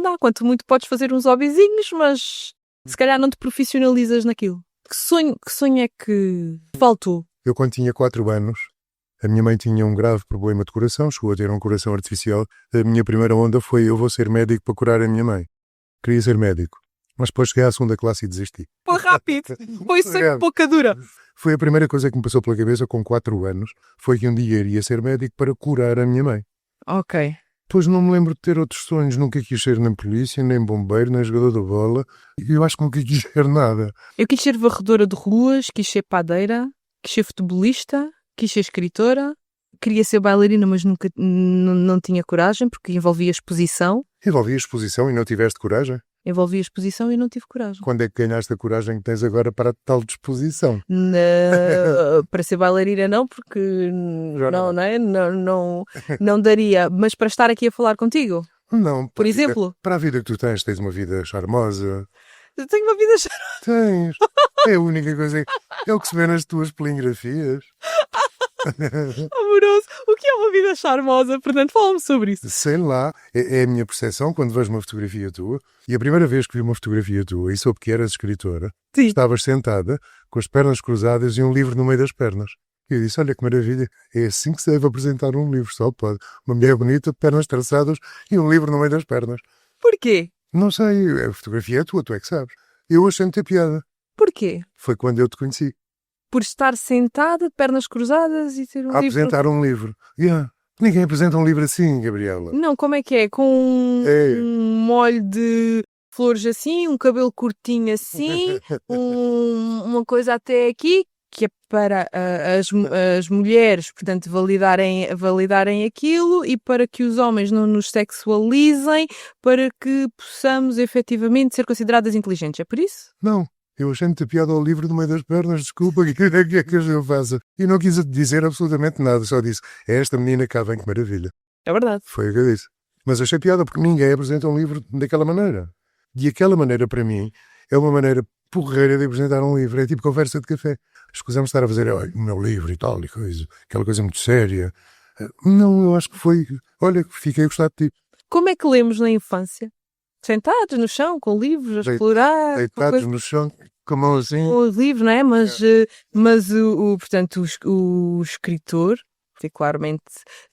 dá. Quanto muito podes fazer uns hobbyzinhos, mas se calhar não te profissionalizas naquilo. Que sonho é que faltou? Eu, quando tinha 4 anos, a minha mãe tinha um grave problema de coração, chegou a ter um coração artificial. A minha primeira onda foi: eu vou ser médico para curar a minha mãe. Queria ser médico, mas depois cheguei à 2ª classe e desisti. Foi rápido, foi sem pouca dura. Foi a primeira coisa que me passou pela cabeça com 4 anos, foi que um dia iria ser médico para curar a minha mãe. Ok. Depois não me lembro de ter outros sonhos, nunca quis ser nem polícia, nem bombeiro, nem jogador de bola, e eu acho que nunca quis ser nada. Eu quis ser varredora de ruas, quis ser padeira, quis ser futebolista, quis ser escritora, queria ser bailarina, mas nunca não tinha coragem, porque envolvia exposição. Envolvia exposição e não tiveste coragem? Envolvia exposição e não tive coragem. Quando é que ganhaste a coragem que tens agora para a tal disposição? Para ser bailarina não, porque Já não, não é? Não daria. Mas para estar aqui a falar contigo, Não. por exemplo, Para a vida que tu tens uma vida charmosa. eu tenho uma vida Tens. É a única coisa. É o que se vê nas tuas polingrafias. amorosa. O que é uma vida charmosa? Portanto, fala-me sobre isso. Sei lá, é a minha percepção quando vejo uma fotografia tua. E a primeira vez que vi uma fotografia tua e soube que eras escritora, Sim. estavas sentada, com as pernas cruzadas e um livro no meio das pernas. E eu disse, olha que maravilha, é assim que se deve apresentar um livro, só pode. Uma mulher bonita, pernas traçadas e um livro no meio das pernas. Porquê? Não sei, a fotografia é tua, tu é que sabes. Eu achei ter piada. Porquê? Foi quando eu te conheci. Por estar sentada, de pernas cruzadas e ter um A livro. apresentar um livro. Yeah. Ninguém apresenta um livro assim, Gabriela. Não, como é que é? Com É. um molho de flores assim, um cabelo curtinho assim, uma coisa até aqui, que é para as mulheres, portanto, validarem aquilo e para que os homens não nos sexualizem, para que possamos efetivamente ser consideradas inteligentes. É por isso? Não. Eu achei ter piada ao livro no meio das pernas, desculpa, o que é que eu faça? E não quis dizer absolutamente nada, só disse, é esta menina cá vem, que maravilha. É verdade. Foi o que eu disse. Mas achei piada porque ninguém apresenta um livro daquela maneira. E aquela maneira, para mim, é uma maneira porreira de apresentar um livro. É tipo conversa de café. Escusamos estar a fazer o meu livro e tal, e coisa, aquela coisa muito séria. Não, eu acho que foi... Olha, fiquei a gostar de ti. Como é que lemos na infância? Sentados no chão, com livros, a explorar. Deitados no chão, com a mão assim. Com os livros, não é? Mas portanto, o escritor, particularmente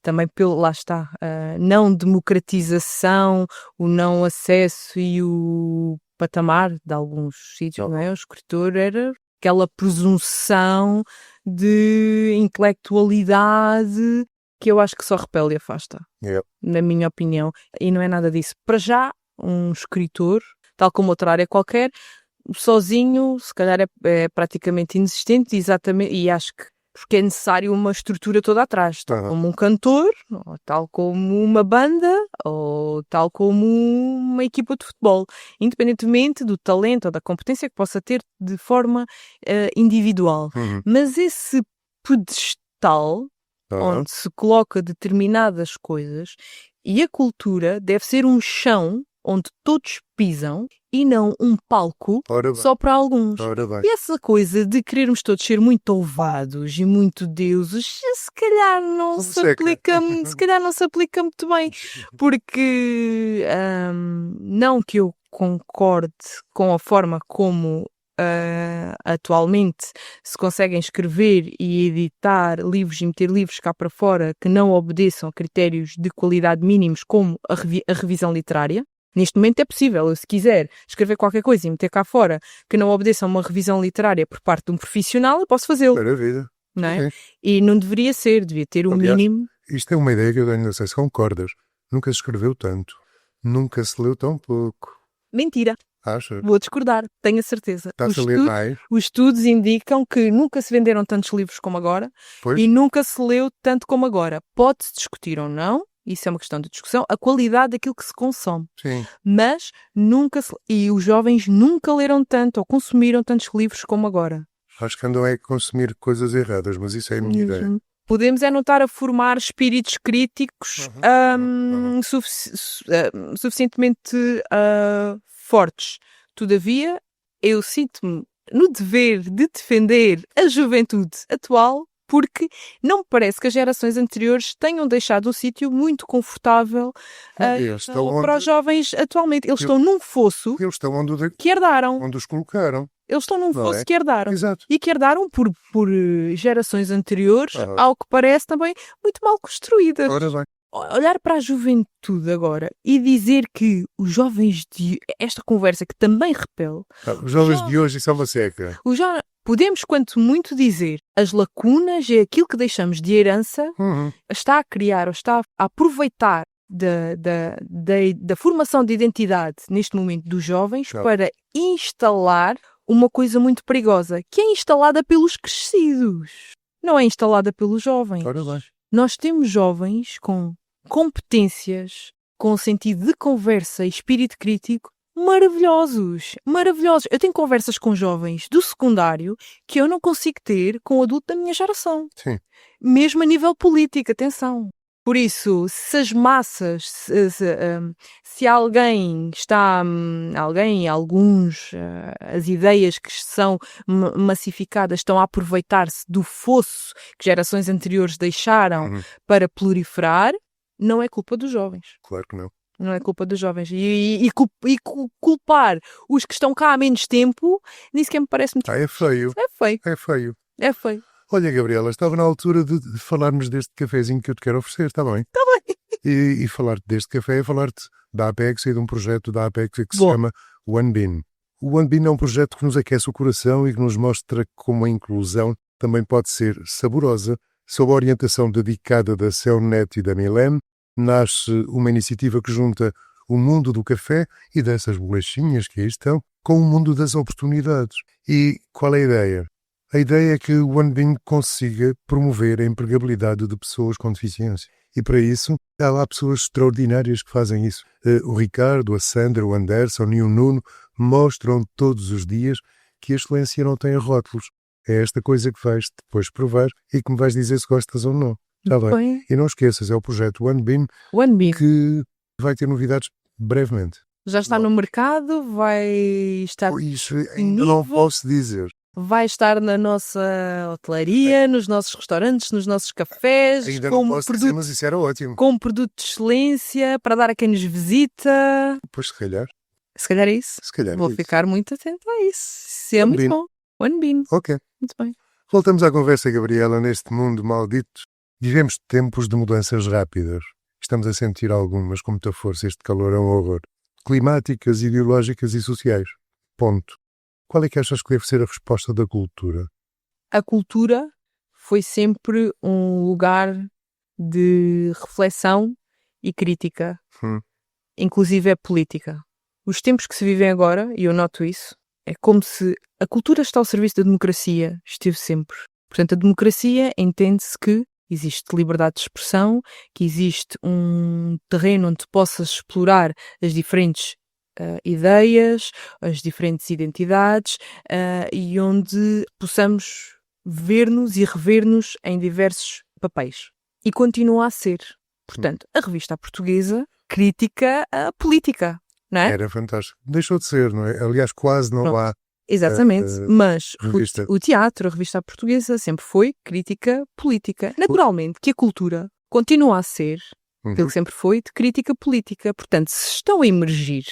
também pelo, lá está, a não democratização, o não acesso e o patamar de alguns sítios, não é? O escritor era aquela presunção de intelectualidade que eu acho que só repele e afasta, na minha opinião. E não é nada disso. Para já, um escritor, tal como outra área qualquer, sozinho, se calhar é praticamente inexistente, exatamente, e acho que porque é necessário uma estrutura toda atrás, tal como um cantor, ou tal como uma banda, ou tal como uma equipa de futebol, independentemente do talento ou da competência que possa ter de forma individual. Mas esse pedestal onde se coloca determinadas coisas, e a cultura deve ser um chão onde todos pisam e não um palco só para alguns. E essa coisa de querermos todos ser muito ouvados e muito deuses, se calhar não se aplica muito bem, porque não que eu concorde com a forma como atualmente se conseguem escrever e editar livros e meter livros cá para fora que não obedeçam a critérios de qualidade mínimos, como a revisão literária. Neste momento é possível, eu, se quiser escrever qualquer coisa e meter cá fora que não obedeça a uma revisão literária por parte de um profissional, eu posso fazê-lo. Maravilha. Não é? E não deveria ser, devia ter o mínimo. Isto é uma ideia que eu tenho, não sei se concordas. Nunca se escreveu tanto. Nunca se leu tão pouco. Mentira. Acha? Vou discordar, tenho a certeza. Está-se a ler mais? Os estudos indicam que nunca se venderam tantos livros como agora e nunca se leu tanto como agora. Pode-se discutir ou não, isso é uma questão de discussão, a qualidade daquilo que se consome. Sim. Mas nunca se... E os jovens nunca leram tanto ou consumiram tantos livros como agora. Acho que andam a consumir coisas erradas, mas isso é a minha ideia. Podemos é não estar a formar espíritos críticos suficientemente fortes. Todavia, eu sinto-me no dever de defender a juventude atual, porque não me parece que as gerações anteriores tenham deixado um sítio muito confortável para os jovens atualmente. Eles estão num fosso que herdaram. Onde os colocaram. Eles estão num fosso que herdaram. Exato. E que herdaram por gerações anteriores, ao que parece também muito mal construídas. Ora bem. Olhar para a juventude agora e dizer que os jovens de... Esta conversa que também repele... Os jovens de hoje são uma seca. Podemos, quanto muito, dizer as lacunas e aquilo que deixamos de herança está a criar ou está a aproveitar da formação de identidade neste momento dos jovens para instalar uma coisa muito perigosa, que é instalada pelos crescidos. Não é instalada pelos jovens. Ora bem. Nós temos jovens com competências, com sentido de conversa e espírito crítico maravilhosos. Eu tenho conversas com jovens do secundário que eu não consigo ter com o adulto da minha geração. Sim. Mesmo a nível político, atenção. Por isso, se as massas, se alguém está, as ideias que são massificadas estão a aproveitar-se do fosso que gerações anteriores deixaram para proliferar, não é culpa dos jovens. Claro que não. Não é culpa dos jovens. E culpar os que estão cá há menos tempo, nem sequer me parece muito... É feio. É feio. É feio. É feio. Olha, Gabriela, estava na altura de falarmos deste cafezinho que eu te quero oferecer, está bem? Está bem. E falar-te deste café é falar-te da Apex e de um projeto da Apex que se Bom. chama One Bean. O One Bean é um projeto que nos aquece o coração e que nos mostra como a inclusão também pode ser saborosa. Sob a orientação dedicada da Celnet e da Milene, nasce uma iniciativa que junta o mundo do café e dessas bolachinhas que aí estão com o mundo das oportunidades. E qual é a ideia? A ideia é que o One Bean consiga promover a empregabilidade de pessoas com deficiência. E para isso, há lá pessoas extraordinárias que fazem isso. O Ricardo, a Sandra, o Anderson e o Nuno mostram todos os dias que a excelência não tem rótulos. É esta coisa que vais depois provar e que me vais dizer se gostas ou não. Está bem? E não esqueças, é o projeto One Bean que vai ter novidades brevemente. Já está no mercado, vai estar... Isso ainda não posso dizer. Vai estar na nossa hotelaria, nos nossos restaurantes, nos nossos cafés. Ainda não posso dizer, mas isso era ótimo. Com produto de excelência, para dar a quem nos visita. Pois, se calhar. Se calhar é isso. Se calhar Vou é ficar muito atento a isso. Isso é muito bom. One Bean. Ok. Muito bem. Voltamos à conversa, Gabriela. Neste mundo maldito, vivemos tempos de mudanças rápidas. Estamos a sentir algumas com muita força. Este calor é um horror. Climáticas, ideológicas e sociais. Ponto. Qual é que achas que deve ser a resposta da cultura? A cultura foi sempre um lugar de reflexão e crítica, inclusive é política. Os tempos que se vivem agora, e eu noto isso, é como se a cultura está ao serviço da democracia, esteve sempre. Portanto, a democracia entende-se que existe liberdade de expressão, que existe um terreno onde possas explorar as diferentes ideias, as diferentes identidades e onde possamos ver-nos e rever-nos em diversos papéis. E continua a ser. Portanto, a revista portuguesa crítica a política, não é? Era fantástico. Deixou de ser, não é? Aliás, quase não há... Exatamente, mas revista. O teatro, a revista portuguesa, sempre foi crítica política. Naturalmente que a cultura continua a ser... Aquilo que sempre foi de crítica política. Portanto, se estão a emergir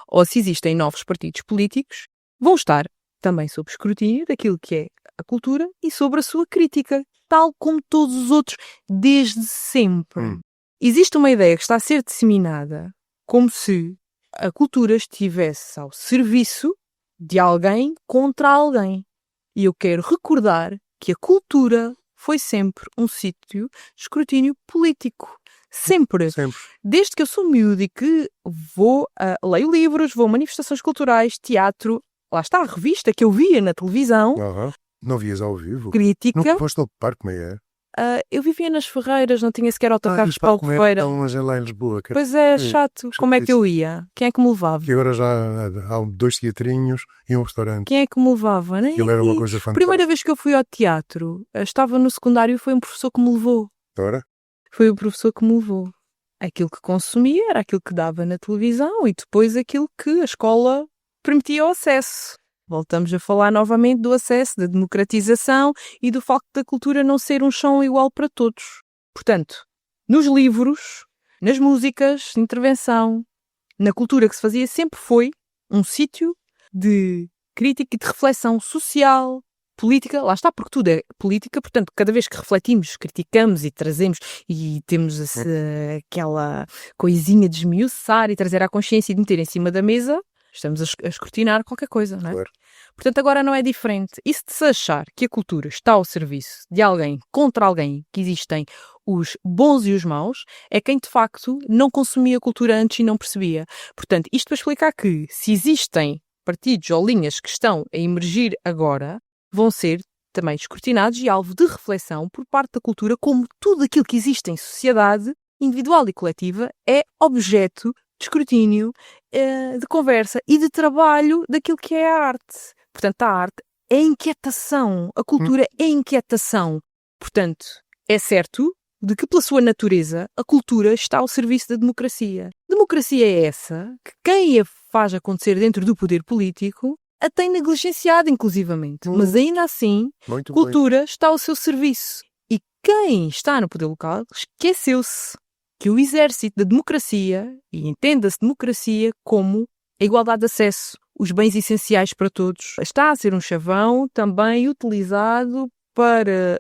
ou se existem novos partidos políticos, vão estar também sob escrutínio daquilo que é a cultura e sobre a sua crítica, tal como todos os outros, desde sempre. Existe uma ideia que está a ser disseminada como se a cultura estivesse ao serviço de alguém contra alguém. E eu quero recordar que a cultura foi sempre um sítio de escrutínio político. Sempre. Desde que eu sou miúdo e que leio livros, vou a manifestações culturais, teatro, lá está a revista que eu via na televisão. Não vias ao vivo? Crítica. Nunca foste ao Parque Meia? Eu vivia nas Ferreiras, não tinha sequer autocarros para Albufeira. Lá em Lisboa. Pois é, chato. Como é que eu ia? Quem é que me levava? Que agora já há 2 teatrinhos e um restaurante. Quem é que me levava? Nem aquilo era uma coisa fantástica. Primeira vez que eu fui ao teatro, estava no secundário e foi um professor que me levou. Ora? Foi o professor que me levou. Aquilo que consumia era aquilo que dava na televisão e depois aquilo que a escola permitia o acesso. Voltamos a falar novamente do acesso, da democratização e do facto da cultura não ser um chão igual para todos. Portanto, nos livros, nas músicas, de intervenção, na cultura que se fazia, sempre foi um sítio de crítica e de reflexão social, política, lá está, porque tudo é política, portanto, cada vez que refletimos, criticamos e trazemos e temos aquela coisinha de esmiuçar e trazer à consciência e de meter em cima da mesa, estamos a escrutinar qualquer coisa, não é? Claro. Portanto, agora não é diferente. E se achar que a cultura está ao serviço de alguém contra alguém, que existem os bons e os maus, é quem de facto não consumia a cultura antes e não percebia. Portanto, isto para explicar que se existem partidos ou linhas que estão a emergir agora, vão ser também escrutinados e alvo de reflexão por parte da cultura, como tudo aquilo que existe em sociedade, individual e coletiva, é objeto de escrutínio, de conversa e de trabalho daquilo que é a arte. Portanto, a arte é inquietação, a cultura é inquietação. Portanto, é certo de que, pela sua natureza, a cultura está ao serviço da democracia. Democracia é essa que quem a faz acontecer dentro do poder político a tem negligenciado, inclusivamente. Mas ainda assim, Muito cultura está ao seu serviço. E quem está no poder local esqueceu-se que o exército da democracia, e entenda-se democracia como a igualdade de acesso, os bens essenciais para todos, está a ser um chavão também utilizado para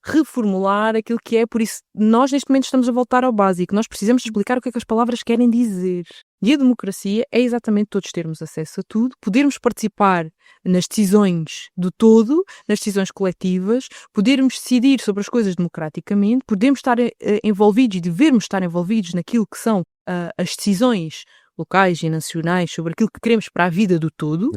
reformular aquilo que é. Por isso, nós neste momento estamos a voltar ao básico. Nós precisamos explicar o que é que as palavras querem dizer. E a democracia é exatamente todos termos acesso a tudo, podermos participar nas decisões do todo, nas decisões coletivas, podermos decidir sobre as coisas democraticamente, podemos estar envolvidos e devemos estar envolvidos naquilo que são as decisões locais e nacionais sobre aquilo que queremos para a vida do todo.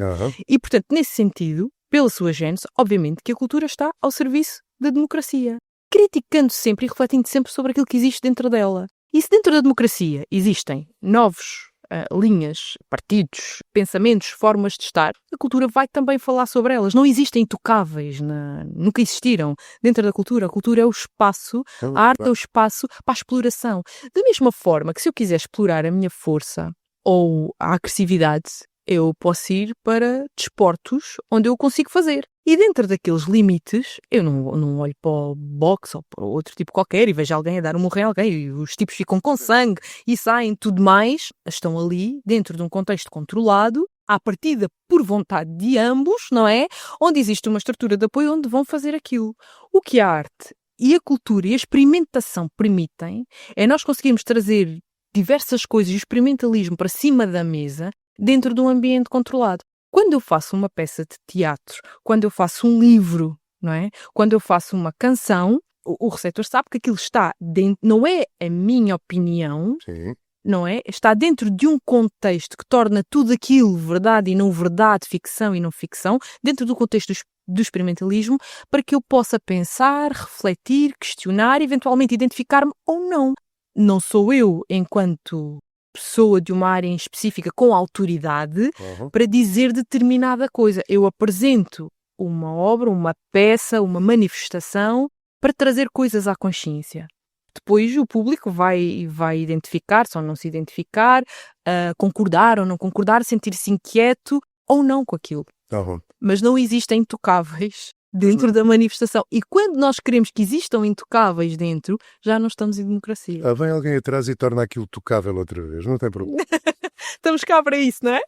E, portanto, nesse sentido, pela sua gênese, obviamente que a cultura está ao serviço da democracia, criticando sempre e refletindo sempre sobre aquilo que existe dentro dela. E se dentro da democracia existem novos linhas, partidos, pensamentos, formas de estar, a cultura vai também falar sobre elas. Não existem intocáveis, nunca existiram dentro da cultura. A cultura é o espaço, a arte é o espaço para a exploração. Da mesma forma que se eu quiser explorar a minha força ou a agressividade, eu posso ir para desportos onde eu consigo fazer. E dentro daqueles limites, eu não olho para o boxe ou para outro tipo qualquer e vejo alguém a dar um murro em alguém e os tipos ficam com sangue e saem tudo mais. Estão ali dentro de um contexto controlado, à partida por vontade de ambos, não é? Onde existe uma estrutura de apoio onde vão fazer aquilo. O que a arte e a cultura e a experimentação permitem é nós conseguirmos trazer diversas coisas e o experimentalismo para cima da mesa dentro de um ambiente controlado. Quando eu faço uma peça de teatro, quando eu faço um livro, não é? Quando eu faço uma canção, o receptor sabe que aquilo está dentro, não é a minha opinião, Sim. não é? Está dentro de um contexto que torna tudo aquilo verdade e não verdade, ficção e não ficção, dentro do contexto do experimentalismo, para que eu possa pensar, refletir, questionar, eventualmente identificar-me ou não. Não sou eu, enquanto pessoa de uma área em específica com autoridade para dizer determinada coisa. Eu apresento uma obra, uma peça, uma manifestação para trazer coisas à consciência. Depois o público vai identificar-se ou não se identificar, concordar ou não concordar, sentir-se inquieto ou não com aquilo. Mas não existem intocáveis dentro da manifestação. E quando nós queremos que existam intocáveis dentro, já não estamos em democracia. Vem alguém atrás e torna aquilo tocável outra vez, não tem problema. Estamos cá para isso, não é?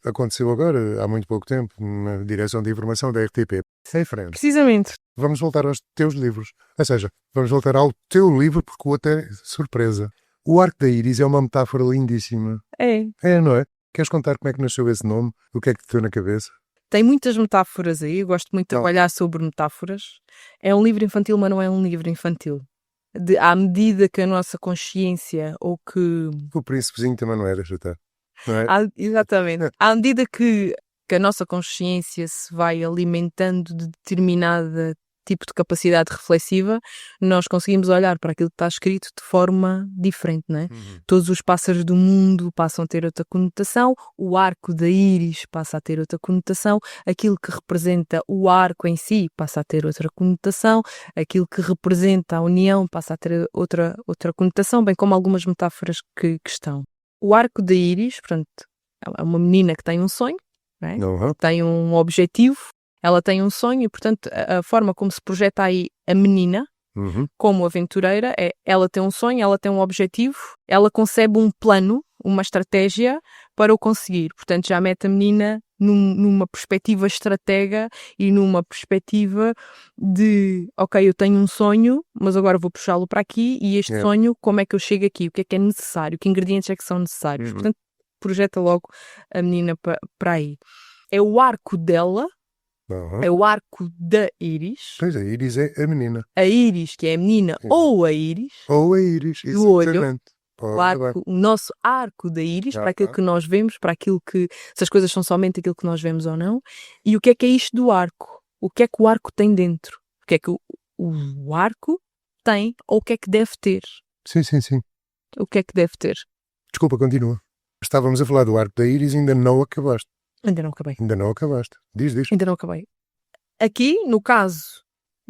Aconteceu agora, há muito pouco tempo, na direção de informação da RTP. Sem frente. Precisamente. Vamos voltar aos teus livros. Ou seja, vamos voltar ao teu livro, porque o outro é surpresa. O Arco da Íris é uma metáfora lindíssima. É, não é? Queres contar como é que nasceu esse nome? O que é que te deu na cabeça? Tem muitas metáforas aí, eu gosto muito de trabalhar sobre metáforas. É um livro infantil, mas não é um livro infantil. À medida que a nossa consciência, ou que... O príncipezinho também não era, Jota. Não é? Exatamente. À medida que a nossa consciência se vai alimentando de determinada tipo de capacidade reflexiva, nós conseguimos olhar para aquilo que está escrito de forma diferente, não é? Todos os pássaros do mundo passam a ter outra conotação, o arco da íris passa a ter outra conotação, aquilo que representa o arco em si passa a ter outra conotação, aquilo que representa a união passa a ter outra conotação, bem como algumas metáforas que estão. O arco da íris, portanto, é uma menina que tem um sonho, não é? Tem um objetivo, ela tem um sonho e, portanto, a forma como se projeta aí a menina, como aventureira, é ela tem um sonho, ela tem um objetivo, ela concebe um plano, uma estratégia para o conseguir. Portanto, já mete a menina numa perspectiva estratega e numa perspectiva de, ok, eu tenho um sonho, mas agora vou puxá-lo para aqui e este sonho, como é que eu chego aqui? O que é necessário? Que ingredientes é que são necessários? Portanto, projeta logo a menina para aí. É o arco dela, é o arco da íris. Pois, a íris é a menina. A íris, que é a menina, ou a íris. Ou a íris, do olho. O nosso arco da íris, para aquilo que nós vemos, para aquilo que, se as coisas são somente aquilo que nós vemos ou não. E o que é isto do arco? o que é que o arco tem dentro. O que é que o arco tem ou o que é que deve ter. Sim, sim, sim. O que é que deve ter. Desculpa, continua. Estávamos a falar do arco da íris e ainda não acabaste. Ainda não acabei. Ainda não acabaste. Diz. Ainda não acabei. Aqui,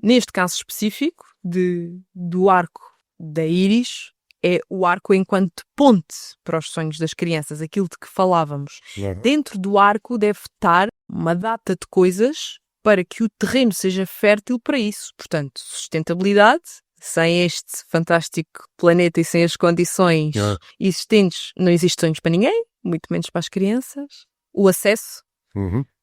neste caso específico do arco da íris, é o arco enquanto ponte para os sonhos das crianças, aquilo de que falávamos. Claro. Dentro do arco deve estar uma data de coisas para que o terreno seja fértil para isso. Portanto, sustentabilidade. Sem este fantástico planeta e sem as condições existentes, não existe sonhos para ninguém, muito menos para as crianças. O acesso.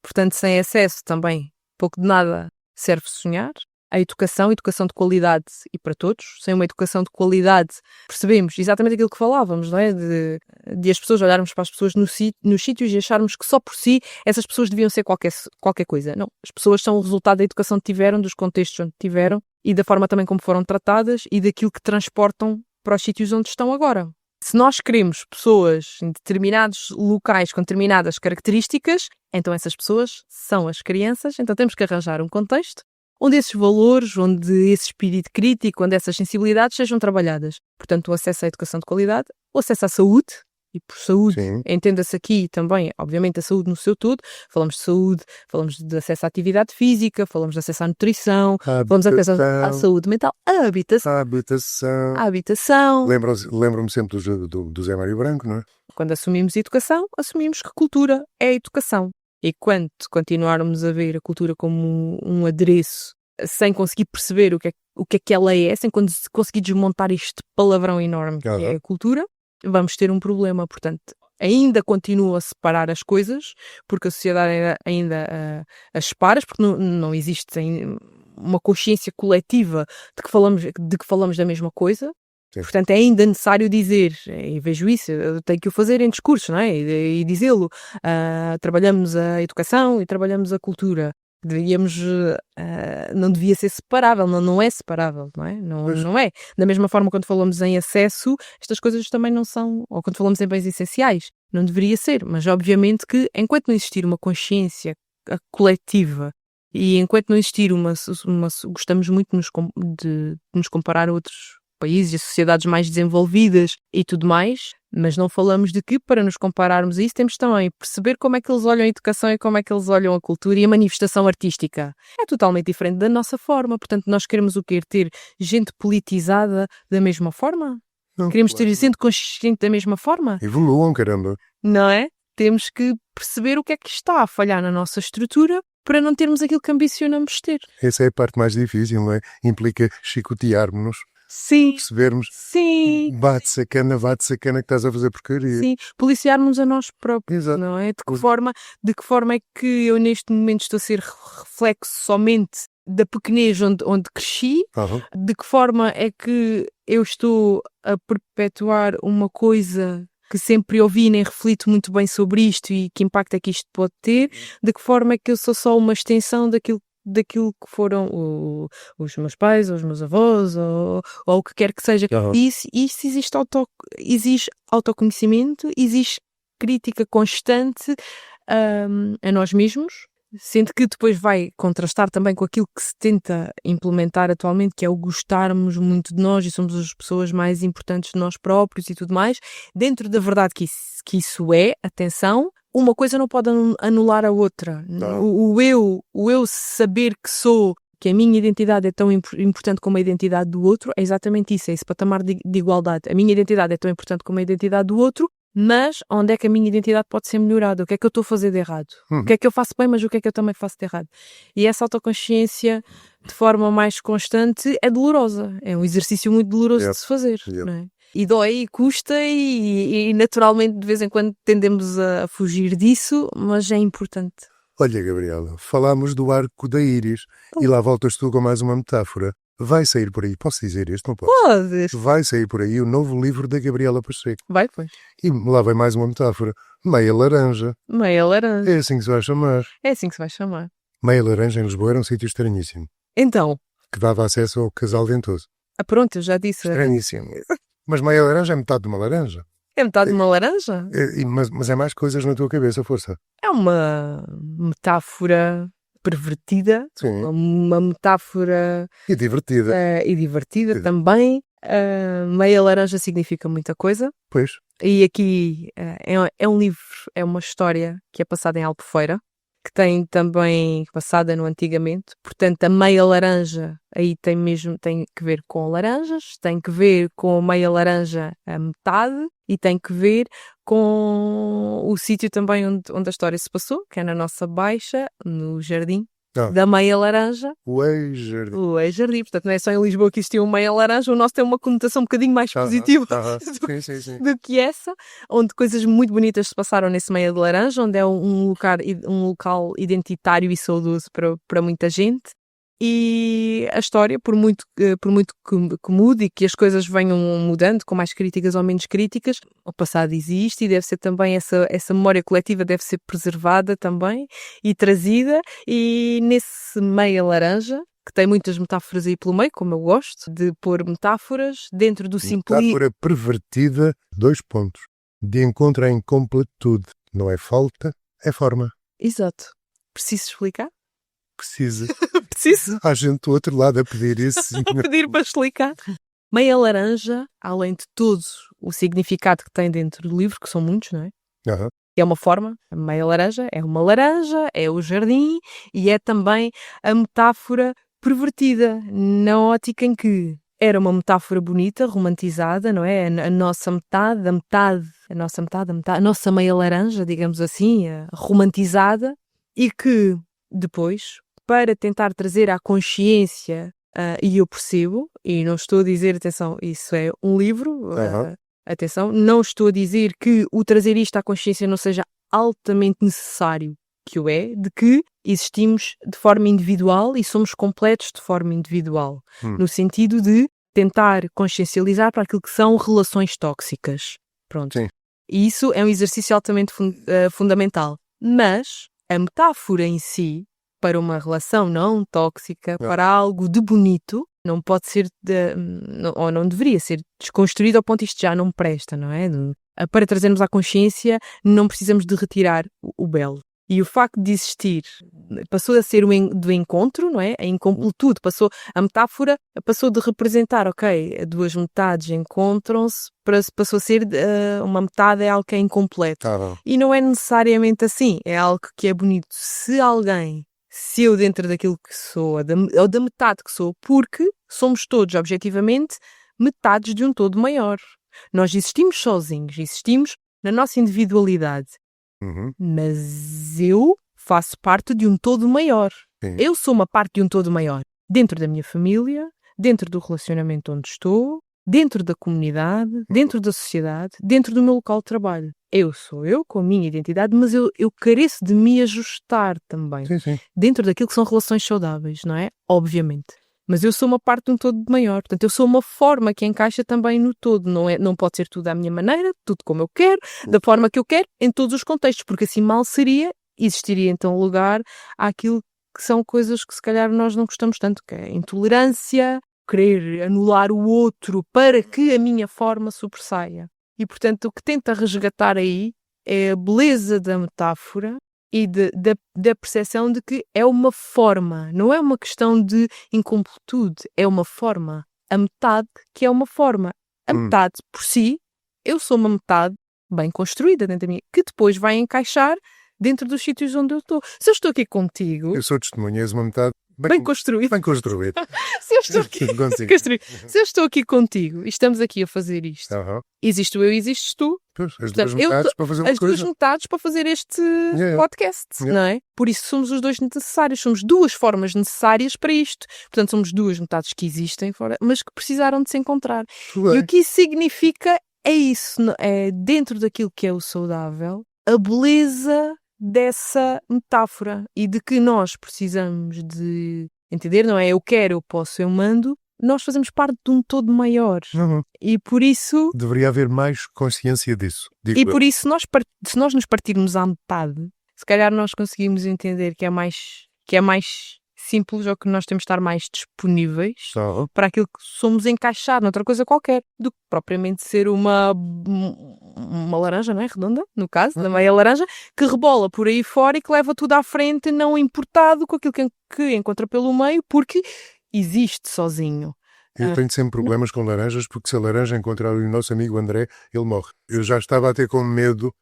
Portanto, sem acesso também pouco de nada serve sonhar. A educação de qualidade e para todos. Sem uma educação de qualidade, percebemos exatamente aquilo que falávamos, não é? De as pessoas olharmos para as pessoas nos sítios e acharmos que só por si essas pessoas deviam ser qualquer coisa. Não, as pessoas são o resultado da educação que tiveram, dos contextos onde tiveram e da forma também como foram tratadas e daquilo que transportam para os sítios onde estão agora. Se nós queremos pessoas em determinados locais com determinadas características, então essas pessoas são as crianças, então temos que arranjar um contexto onde esses valores, onde esse espírito crítico, onde essas sensibilidades sejam trabalhadas. Portanto, o acesso à educação de qualidade, o acesso à saúde, e por saúde entenda-se aqui também, obviamente, a saúde no seu todo. Falamos de saúde, falamos de acesso à atividade física, falamos de acesso à nutrição, falamos de acesso à saúde mental, à habitação. Lembro-me sempre do Zé Mário Branco, não é? Quando assumimos educação, assumimos que cultura é educação. E quando continuarmos a ver a cultura como um adereço, sem conseguir perceber o que é que ela é, sem conseguir desmontar este palavrão enorme que é a cultura, vamos ter um problema. Portanto, ainda continua a separar as coisas, porque a sociedade ainda as separa, porque não existe uma consciência coletiva de que falamos da mesma coisa. Sim. Portanto, é ainda necessário dizer, e vejo isso, eu tenho que o fazer em discurso, não é? E dizê-lo, trabalhamos a educação e trabalhamos a cultura. Não devia ser separável, não é separável, não é? Não é. Da mesma forma, quando falamos em acesso, estas coisas também não são, ou quando falamos em bens essenciais, não deveria ser, mas obviamente que enquanto não existir uma consciência coletiva e enquanto não existir gostamos muito de nos comparar a outros países e sociedades mais desenvolvidas e tudo mais, mas não falamos de que, para nos compararmos a isso, temos também perceber como é que eles olham a educação e como é que eles olham a cultura e a manifestação artística. É totalmente diferente da nossa forma, portanto nós queremos o quê? Ter gente politizada da mesma forma? Não, queremos ter gente consciente da mesma forma? Evoluam, caramba! Não é? Temos que perceber o que é que está a falhar na nossa estrutura para não termos aquilo que ambicionamos ter. Essa é a parte mais difícil, não é? Implica chicotearmos-nos. Sim. Percebermos. Sim. Bate sacana que estás a fazer porcaria. Sim. Policiarmos a nós próprios. Exato. Não é? De que forma é que eu neste momento estou a ser reflexo somente da pequenez onde cresci? De que forma é que eu estou a perpetuar uma coisa que sempre ouvi e nem reflito muito bem sobre isto e que impacto é que isto pode ter? De que forma é que eu sou só uma extensão daquilo que foram os meus pais, ou os meus avós, ou o que quer que seja. Isso exige autoconhecimento, exige crítica constante a nós mesmos, sendo que depois vai contrastar também com aquilo que se tenta implementar atualmente, que é o gostarmos muito de nós e somos as pessoas mais importantes de nós próprios e tudo mais, dentro da verdade que isso é, atenção, uma coisa não pode anular a outra. O eu saber que a minha identidade é tão importante como a identidade do outro, é exatamente isso, é esse patamar de igualdade. A minha identidade é tão importante como a identidade do outro, mas onde é que a minha identidade pode ser melhorada? O que é que eu estou a fazer de errado? O que é que eu faço bem, mas o que é que eu também faço de errado? E essa autoconsciência, de forma mais constante, é dolorosa. É um exercício muito doloroso de se fazer, não é? E dói, e custa, e naturalmente de vez em quando tendemos a fugir disso, mas é importante. Olha, Gabriela, falámos do arco da íris e lá voltas tu com mais uma metáfora. Vai sair por aí, posso dizer isto? Não posso? Podes. Vai sair por aí o novo livro da Gabriela Pacheco. Vai, pois. E lá vem mais uma metáfora. Meia laranja. Meia laranja. É assim que se vai chamar. É assim que se vai chamar. Meia laranja em Lisboa era um sítio estranhíssimo. Então? Que dava acesso ao Casal Ventoso. Pronto, eu já disse. Estranhíssimo. Mas meia laranja é metade de uma laranja. É metade de uma laranja? Mas é mais coisas na tua cabeça, força. É uma metáfora pervertida, Sim. uma metáfora E divertida. e divertida Sim. também. Meia laranja significa muita coisa. Pois. E aqui é um livro, é uma história que é passada em Albufeira, que tem também passada no antigamente. Portanto, a meia laranja aí tem que ver com laranjas, tem que ver com a meia laranja a metade e tem que ver com o sítio também onde a história se passou, que é na nossa Baixa, no Jardim da Meia Laranja. O ex-jardim. O ex-jardim. Portanto, não é só em Lisboa que existia uma meia laranja, o nosso tem uma conotação um bocadinho mais positiva Sim. do que essa, onde coisas muito bonitas se passaram nesse meia de laranja, onde é um local identitário e saudoso para muita gente. E a história, por muito que mude e que as coisas venham mudando, com mais críticas ou menos críticas, o passado existe e deve ser também essa memória coletiva deve ser preservada também e trazida. E nesse meia laranja, que tem muitas metáforas aí pelo meio, como eu gosto de pôr metáforas dentro do simplismo. Metáfora pervertida, 2 pontos. De encontro à incompletude. Não é falta, é forma. Exato. Preciso explicar? Precisa. Preciso Há gente do outro lado a pedir isso. a pedir para explicar. Meia laranja, além de todo o significado que tem dentro do livro, que são muitos, não é? É uma forma, a meia laranja é uma laranja, é o jardim e é também a metáfora pervertida, na ótica em que era uma metáfora bonita, romantizada, não é? A nossa metade, a nossa meia laranja, digamos assim, romantizada, e que depois, para tentar trazer à consciência, e eu percebo, e não estou a dizer, atenção, isso é um livro, atenção, não estou a dizer que o trazer isto à consciência não seja altamente necessário, que o é, de que existimos de forma individual e somos completos de forma individual, no sentido de tentar consciencializar para aquilo que são relações tóxicas. Pronto. Sim. E isso é um exercício altamente fundamental. Mas a metáfora em si, para uma relação não tóxica, para algo de bonito, não pode ser, ou não deveria ser desconstruído ao ponto de isto já não presta, não é? Para trazermos à consciência, não precisamos de retirar o belo. E o facto de existir passou a ser do encontro, não é? A incompletude, a metáfora passou de representar, ok, duas metades encontram-se, passou a ser uma metade é algo que é incompleto. E não é necessariamente assim, é algo que é bonito. Se eu dentro daquilo que sou, ou da metade que sou, porque somos todos, objetivamente, metades de um todo maior. Nós existimos sozinhos, existimos na nossa individualidade. Mas eu faço parte de um todo maior. Sim. Eu sou uma parte de um todo maior. Dentro da minha família, dentro do relacionamento onde estou, dentro da comunidade, dentro da sociedade, dentro do meu local de trabalho. Eu sou eu, com a minha identidade, mas eu careço de me ajustar também. Sim. Dentro daquilo que são relações saudáveis, não é? Obviamente. Mas eu sou uma parte de um todo maior. Portanto, eu sou uma forma que encaixa também no todo. Não pode ser tudo à minha maneira, tudo como eu quero, da forma que eu quero, em todos os contextos, porque assim mal existiria então lugar àquilo que são coisas que se calhar nós não gostamos tanto, que é a intolerância, querer anular o outro para que a minha forma sobressaia. E, portanto, o que tenta resgatar aí é a beleza da metáfora e da percepção de que é uma forma, não é uma questão de incompletude, é uma forma. A metade que é uma forma. A metade, por si, eu sou uma metade bem construída dentro da minha, que depois vai encaixar dentro dos sítios onde eu estou. Se eu estou aqui contigo... Eu sou testemunha, és uma metade bem construída. Bem construída. Se eu estou aqui contigo e estamos aqui a fazer isto, existe eu e existes tu. Pois, as duas metades para fazer uma coisa. As duas metades para fazer este podcast, não é? Por isso somos os dois necessários, somos duas formas necessárias para isto. Portanto, somos duas metades que existem, mas que precisaram de se encontrar. E o que isso significa é isso, é dentro daquilo que é o saudável, a beleza dessa metáfora e de que nós precisamos de entender, não é? Eu quero, eu posso, eu mando. Nós fazemos parte de um todo maior. E por isso... Deveria haver mais consciência disso. Por isso, se nós nos partirmos à metade, se calhar nós conseguimos entender que é mais simples ou que nós temos de estar mais disponíveis Só. para aquilo que somos encaixar noutra coisa qualquer, do que propriamente ser uma laranja, não é? Redonda, no caso, da meia laranja, que rebola por aí fora e que leva tudo à frente, não importado com aquilo que encontra pelo meio, porque existe sozinho. Eu tenho sempre problemas com laranjas, porque se a laranja encontrar o nosso amigo André, ele morre. Eu já estava a ter com medo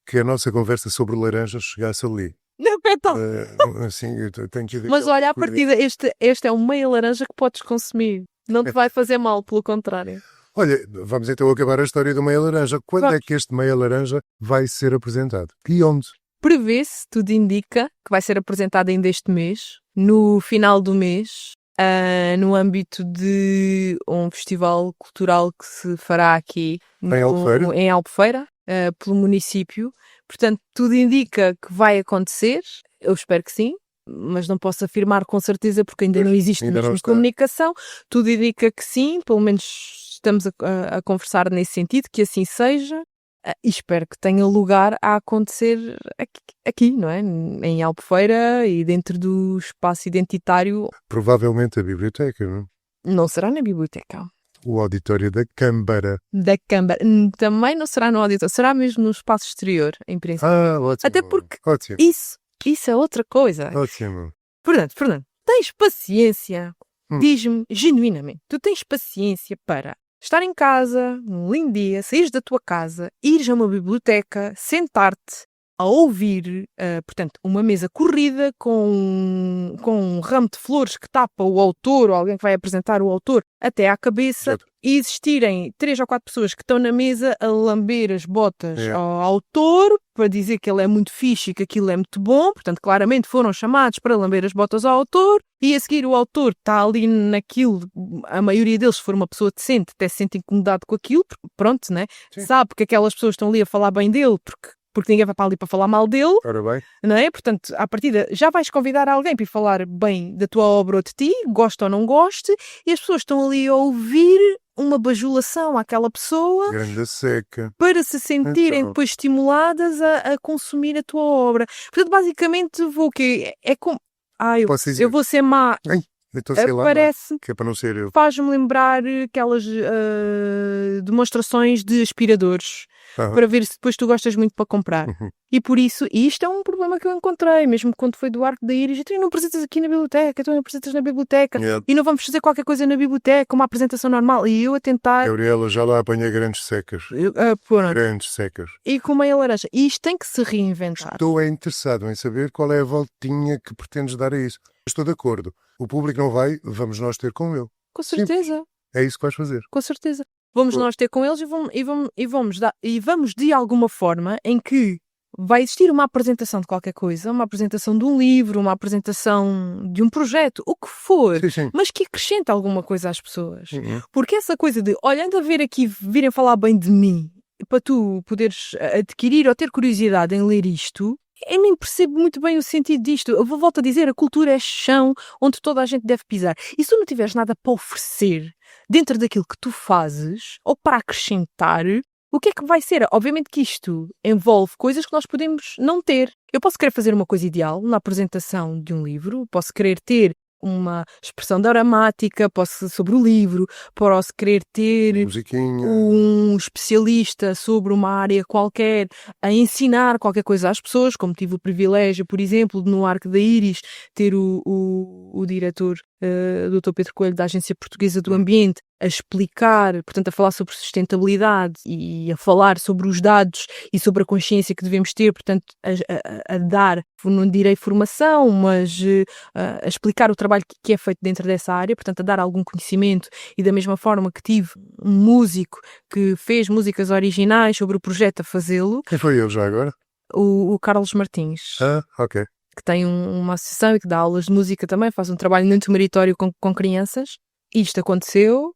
que a nossa conversa sobre laranjas chegasse ali. Não, então. Assim, eu tenho que ir Mas olha, à partida, este é um meia laranja que podes consumir. Não te vai fazer mal, pelo contrário. Olha, vamos então acabar a história do meia laranja. Quando Vamos. é que este meia laranja vai ser apresentado? E onde? Prevê-se, tudo indica, que vai ser apresentado ainda este mês, no final do mês, no âmbito de um festival cultural que se fará aqui em Albufeira, pelo município. Portanto, tudo indica que vai acontecer, eu espero que sim, mas não posso afirmar com certeza porque ainda não existe mesmo comunicação. Tudo indica que sim, pelo menos estamos a conversar nesse sentido, que assim seja. E espero que tenha lugar a acontecer aqui, não é? Em Albufeira e dentro do espaço identitário. Provavelmente a biblioteca, não? Não será na biblioteca. O auditório da Câmara. Da Câmara. Também não será no auditório, será mesmo no espaço exterior, em princípio. Ótimo. Até porque Ótimo. isso é outra coisa. Ótimo. Fernando, tens paciência, diz-me genuinamente, tu tens paciência para estar em casa, num lindo dia, saíres da tua casa, ires a uma biblioteca, sentar-te a ouvir, portanto, uma mesa corrida com um ramo de flores que tapa o autor ou alguém que vai apresentar o autor até à cabeça. Exato. E existirem 3 ou 4 pessoas que estão na mesa a lamber as botas ao autor para dizer que ele é muito fixe e que aquilo é muito bom. Portanto, claramente foram chamados para lamber as botas ao autor e a seguir o autor está ali naquilo. A maioria deles, se for uma pessoa decente, até se sente incomodado com aquilo, porque, pronto, né? Sabe que aquelas pessoas estão ali a falar bem dele porque ninguém vai para ali para falar mal dele. Ora bem. Não é? Portanto, à partida, já vais convidar alguém para ir falar bem da tua obra ou de ti, goste ou não goste, e as pessoas estão ali a ouvir uma bajulação àquela pessoa Grande seca. para se sentirem depois estimuladas a consumir a tua obra. Portanto, basicamente, vou o quê? É como... eu vou ser má. Então sei lá, Parece que é para não ser eu. Faz-me lembrar aquelas demonstrações de aspiradores. Para ver se depois tu gostas muito para comprar. E por isso, e isto é um problema que eu encontrei, mesmo quando foi do Arco da Iris, e tu não apresentas aqui na biblioteca, tu não apresentas na biblioteca, e não vamos fazer qualquer coisa na biblioteca, uma apresentação normal, e eu a tentar... Gabriela, já lá apanhei grandes secas. Grandes secas. E com meia laranja. E isto tem que se reinventar. Estou interessado em saber qual é a voltinha que pretendes dar a isso. Estou de acordo. O público não vai, vamos nós ter com ele. Com certeza. Simples. É isso que vais fazer. Com certeza. Vamos nós ter com eles e vamos de alguma forma em que vai existir uma apresentação de qualquer coisa, uma apresentação de um livro, uma apresentação de um projeto, o que for, sim. mas que acrescenta alguma coisa às pessoas. Porque essa coisa de, olhando a ver aqui, virem falar bem de mim, para tu poderes adquirir ou ter curiosidade em ler isto, eu nem percebo muito bem o sentido disto. Eu volto a dizer, a cultura é chão onde toda a gente deve pisar. E se tu não tiveres nada para oferecer dentro daquilo que tu fazes, ou para acrescentar, o que é que vai ser? Obviamente que isto envolve coisas que nós podemos não ter. Eu posso querer fazer uma coisa ideal na apresentação de um livro, posso querer ter uma expressão dramática sobre o livro, posso querer ter um especialista sobre uma área qualquer a ensinar qualquer coisa às pessoas, como tive o privilégio, por exemplo, de no Arco da Iris ter o diretor, Dr. Pedro Coelho, da Agência Portuguesa do Ambiente, a explicar, portanto, a falar sobre sustentabilidade e a falar sobre os dados e sobre a consciência que devemos ter, portanto, a dar, não direi formação, mas a explicar o trabalho que é feito dentro dessa área, portanto, a dar algum conhecimento. E da mesma forma que tive um músico que fez músicas originais sobre o projeto a fazê-lo. Quem foi ele já agora? O Carlos Martins. Ok. Que tem uma associação e que dá aulas de música também, faz um trabalho muito meritório com crianças. Isto aconteceu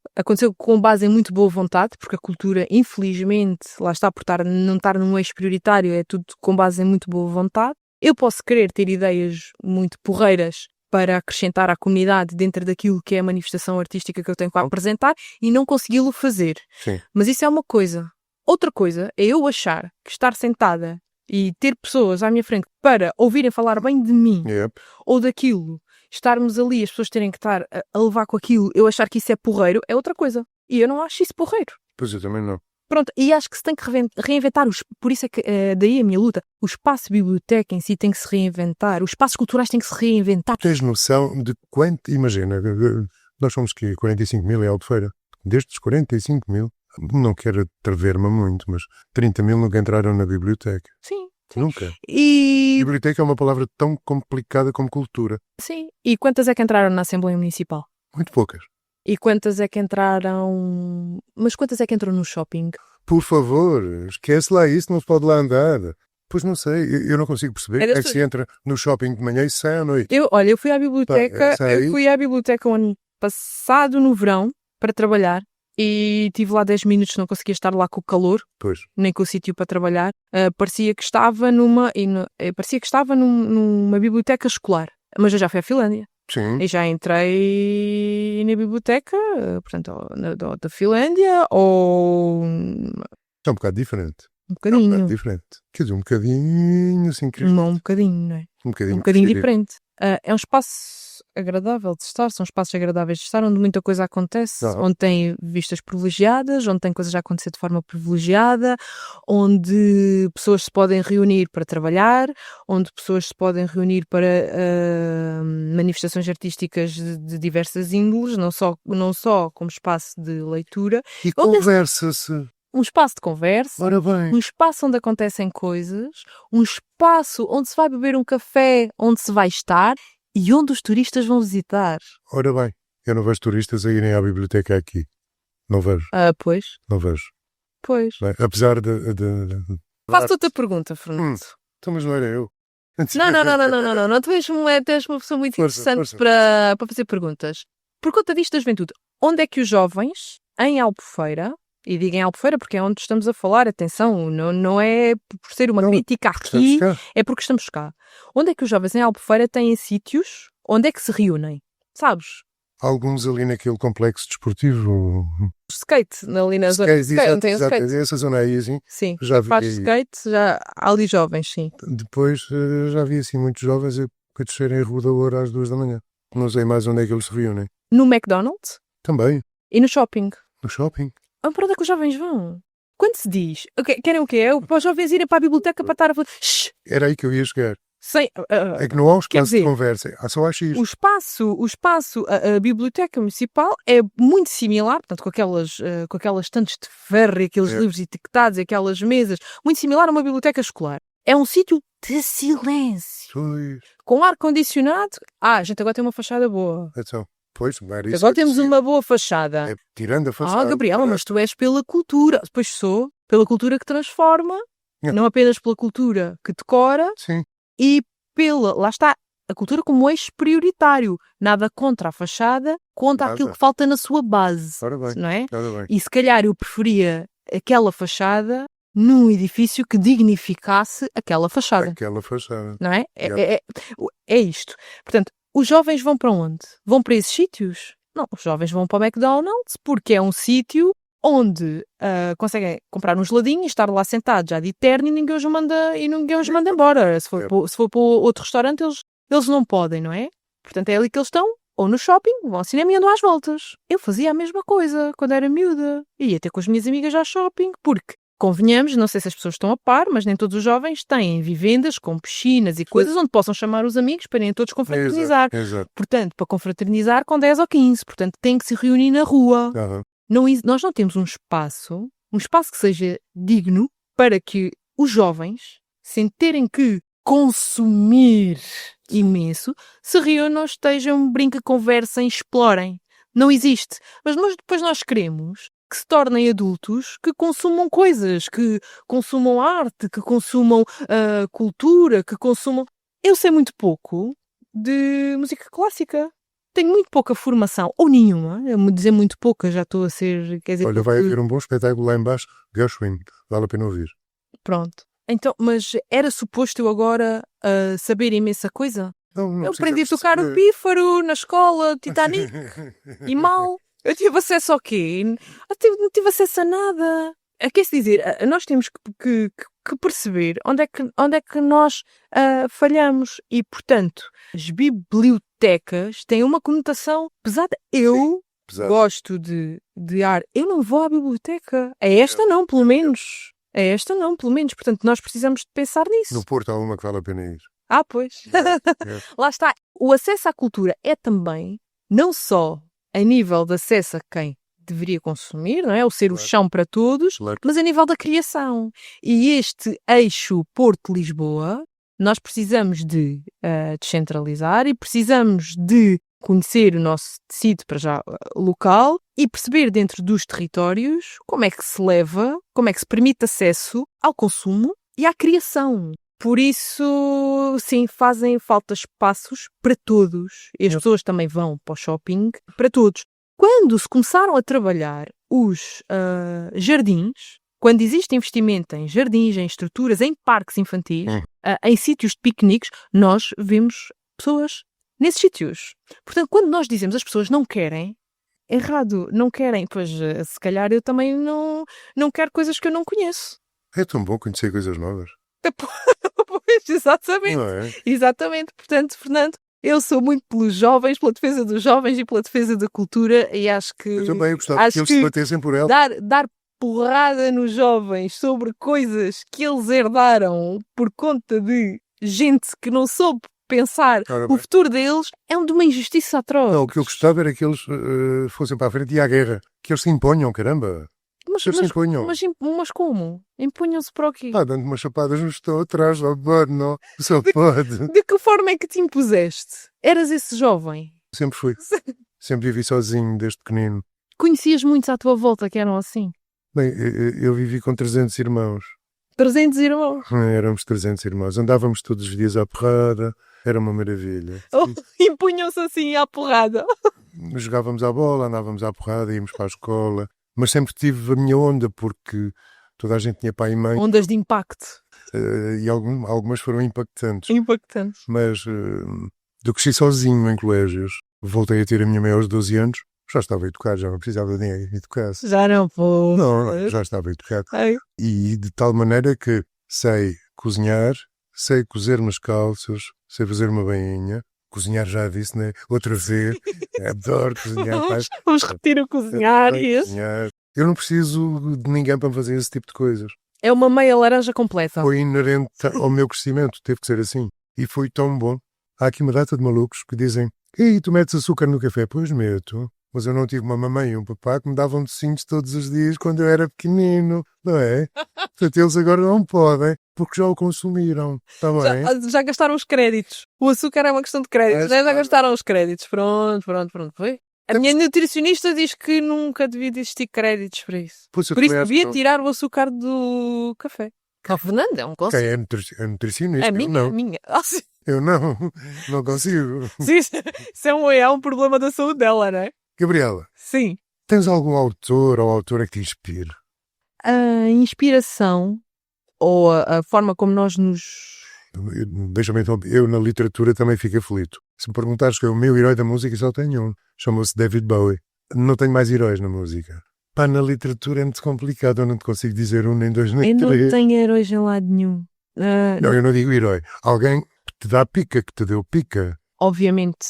com base em muito boa vontade, porque a cultura, infelizmente, lá está, por não estar num eixo prioritário, é tudo com base em muito boa vontade. Eu posso querer ter ideias muito porreiras para acrescentar à comunidade dentro daquilo que é a manifestação artística que eu tenho para apresentar e não consegui-lo fazer. Sim. Mas isso é uma coisa. Outra coisa é eu achar que estar sentada e ter pessoas à minha frente para ouvirem falar bem de mim ou daquilo, estarmos ali, as pessoas terem que estar a levar com aquilo, eu achar que isso é porreiro, é outra coisa. E eu não acho isso porreiro. Pois eu também não. Pronto, e acho que se tem que reinventar, por isso é que daí a minha luta, o espaço biblioteca em si tem que se reinventar, os espaços culturais têm que se reinventar. Tens noção de quanto, imagina, nós somos que 45 mil em Albufeira, destes 45 mil, não quero atrever-me muito, mas 30 mil nunca entraram na biblioteca. Sim. Nunca. E... Biblioteca é uma palavra tão complicada como cultura. Sim. E quantas é que entraram na Assembleia Municipal? Muito poucas. E quantas é que entraram... Mas quantas é que entram no shopping? Por favor, esquece lá isso, não se pode lá andar. Pois não sei, eu não consigo perceber como é que se entra no shopping de manhã e sai à noite. Eu fui à biblioteca, o ano passado no verão para trabalhar e tive lá 10 minutos, não conseguia estar lá com o calor, pois. Nem com o sítio para trabalhar. Parecia que estava numa biblioteca escolar, mas eu já fui à Finlândia. Sim. E já entrei na biblioteca, portanto, da Finlândia, ou... É um bocado diferente. Um bocadinho. É um bocado diferente. Quer dizer, um bocadinho assim... Não, um bocadinho, não é? Um bocadinho diferente. É um espaço agradável de estar, são espaços agradáveis de estar, onde muita coisa acontece, onde tem vistas privilegiadas, onde tem coisas a acontecer de forma privilegiada, onde pessoas se podem reunir para trabalhar, onde pessoas se podem reunir para manifestações artísticas de diversas índoles, não só como espaço de leitura. E conversa-se. Um espaço de conversa, ora bem. Um espaço onde acontecem coisas, um espaço onde se vai beber um café, onde se vai estar e onde os turistas vão visitar. Ora bem, eu não vejo turistas a irem à biblioteca aqui. Não vejo. Pois. Não vejo. Pois. Bem, apesar de... Faço-te outra pergunta, Fernando. Então, mas não era eu. Não. Tu és uma pessoa muito interessante para fazer perguntas. Por conta disto da juventude, onde é que os jovens, em Albufeira, e digo em Albufeira porque é onde estamos a falar, atenção, não é por ser uma crítica aqui, é porque estamos cá. Onde é que os jovens em Albufeira têm sítios onde é que se reúnem? Sabes? Alguns ali naquele complexo desportivo. Skate, ali na zona. Exato, essa zona aí, assim. Sim, já vi. Faz skate, já há ali jovens, sim. Depois já vi assim muitos jovens a descerem a Rua da Ouro às 2 da manhã. Não sei mais onde é que eles se reúnem. No McDonald's? Também. E no shopping? No shopping. Para onde é que os jovens vão? Quando se diz, querem o quê? É para os jovens irem para a biblioteca para estar a falar... Era aí que eu ia chegar. É que não há um espaço de conversa, há só a X. O espaço, a biblioteca municipal é muito similar, portanto, com aquelas estantes de ferro e aqueles livros etiquetados e aquelas mesas, muito similar a uma biblioteca escolar. É um sítio de silêncio. Pois. Com ar-condicionado. A gente agora tem uma fachada boa. Então. Pois, isso agora temos uma boa fachada. Tirando a fachada. Gabriela, mas tu és pela cultura. Pois sou. Pela cultura que transforma, não apenas pela cultura que decora. Sim. E lá está, a cultura como eixo prioritário. Nada contra a fachada, contra aquilo que falta na sua base. Ora bem, não é? Ora bem. E se calhar eu preferia aquela fachada num edifício que dignificasse aquela fachada. Aquela fachada. Não é? É isto. Portanto, os jovens vão para onde? Vão para esses sítios? Não, os jovens vão para o McDonald's porque é um sítio onde conseguem comprar um geladinho e estar lá sentados já de eterno e ninguém os manda embora. Se for para outro restaurante, eles não podem, não é? Portanto, é ali que eles estão, ou no shopping, vão ao cinema e andam às voltas. Eu fazia a mesma coisa quando era miúda. Ia ter com as minhas amigas ao shopping, porque convenhamos, não sei se as pessoas estão a par, mas nem todos os jovens têm vivendas com piscinas e coisas onde possam chamar os amigos para irem todos confraternizar. Exato. Portanto, para confraternizar com 10 ou 15. Portanto, tem que se reunir na rua. Nós não temos um espaço que seja digno para que os jovens, sem terem que consumir imenso, se reúnam, estejam, brinquem, conversem, explorem. Não existe. Mas depois nós queremos que se tornem adultos, que consumam coisas, que consumam arte, que consumam cultura, que consumam... Eu sei muito pouco de música clássica. Tenho muito pouca formação, ou nenhuma. Eu me dizer muito pouca, já estou a ser... Quer dizer, olha, vai haver um bom espetáculo lá em baixo, Gershwin, vale a pena ouvir. Pronto. Então, mas era suposto eu agora saber imensa coisa? Não eu aprendi a tocar o pífaro na escola, Titanic, e mal. Eu tive acesso ao quê? Não tive acesso a nada. Quer-se dizer, nós temos que perceber onde é que nós falhamos. E, portanto, as bibliotecas bibliotecas têm uma conotação pesada. Eu Pesado. gosto de arte. Eu não vou à biblioteca. A esta não, pelo menos. A esta não, pelo menos. Portanto, nós precisamos de pensar nisso. No Porto há uma que vale a pena ir. Ah, pois. É. Lá está. O acesso à cultura é também, não só a nível de acesso a quem deveria consumir, não é? O ser o Claro. chão para todos, Claro. mas a nível da criação. E este eixo Porto-Lisboa, nós precisamos de descentralizar e precisamos de conhecer o nosso tecido para já local e perceber dentro dos territórios como é que se leva, como é que se permite acesso ao consumo e à criação. Por isso, sim, fazem falta espaços para todos. E as pessoas também vão para o shopping para todos. Quando se começaram a trabalhar os jardins, quando existe investimento em jardins, em estruturas, em parques infantis, em sítios de piqueniques, nós vemos pessoas nesses sítios. Portanto, quando nós dizemos as pessoas não querem, errado, não querem, pois se calhar eu também não quero coisas que eu não conheço. É tão bom conhecer coisas novas. Pois, exatamente. Não é? Exatamente. Portanto, Fernando, eu sou muito pelos jovens, pela defesa dos jovens e pela defesa da cultura e acho que... Eu também gostava acho que eles que se batessem por ela. dar porrada nos jovens sobre coisas que eles herdaram por conta de gente que não soube pensar Ora o bem. futuro deles é de uma injustiça atroz. Não, o que eu gostava era que eles fossem para a frente e à guerra. Que eles se imponham, caramba. Mas, Que eles se imponham. mas como? Impunham-se para o quê? Pá, dando umas chapadas no estão atrás, só pode, não. Só pode. De que forma é que te impuseste? Eras esse jovem? Sempre fui. Sempre vivi sozinho, desde pequenino. Conhecias muitos à tua volta que eram assim? Bem, eu vivi com 300 irmãos. 300 irmãos. Éramos 300 irmãos. Andávamos todos os dias à porrada. Era uma maravilha. Impunham-se assim à porrada. Jogávamos à bola, andávamos à porrada, íamos para a escola. Mas sempre tive a minha onda, porque toda a gente tinha pai e mãe. Ondas de impacto. E algumas foram impactantes. Impactantes. Mas eu cresci sozinho em colégios. Voltei a ter a minha mãe aos 12 anos. Já estava educado, já não precisava de ninguém que me educasse. Já não vou. Não, já estava educado. Ai. E de tal maneira que sei cozinhar, sei cozer umas calças, sei fazer uma bainha. Cozinhar já disse, né? Outra vez. Adoro cozinhar. Vamos repetir o cozinhar e esse. Cozinhar. Eu não preciso de ninguém para me fazer esse tipo de coisas. É uma meia laranja completa. Foi inerente ao meu crescimento, teve que ser assim. E foi tão bom. Há aqui uma data de malucos que dizem: "Ei, tu metes açúcar no café?" Pois meto. Mas eu não tive uma mamãe e um papá que me davam docinhos todos os dias quando eu era pequenino, não é? Portanto, eles agora não podem, porque já o consumiram. Está bem? Já gastaram os créditos. O açúcar é uma questão de créditos, né? Já gastaram os créditos. Pronto. Foi. A minha nutricionista diz que nunca devia existir créditos para isso. Pois eu Por isso também acho devia que não. tirar o açúcar do café. O Fernando é um Quem conceito. é nutricionista? A Eu minha, não. a minha. Ah, sim, Eu não consigo. isso é um problema da saúde dela, não é? Gabriela, Sim. tens algum autor ou autora que te inspire? A inspiração ou a forma como nós nos... Deixa-me então, eu na literatura também fico aflito. Se me perguntares quem é o meu herói da música, só tenho um. Chama-se David Bowie. Não tenho mais heróis na música. Pá, na literatura é muito complicado. Eu não te consigo dizer um, nem dois, nem Eu não três. tenho heróis em lado nenhum. Não, eu não digo herói. Alguém que te dá pica, que te deu pica. Obviamente,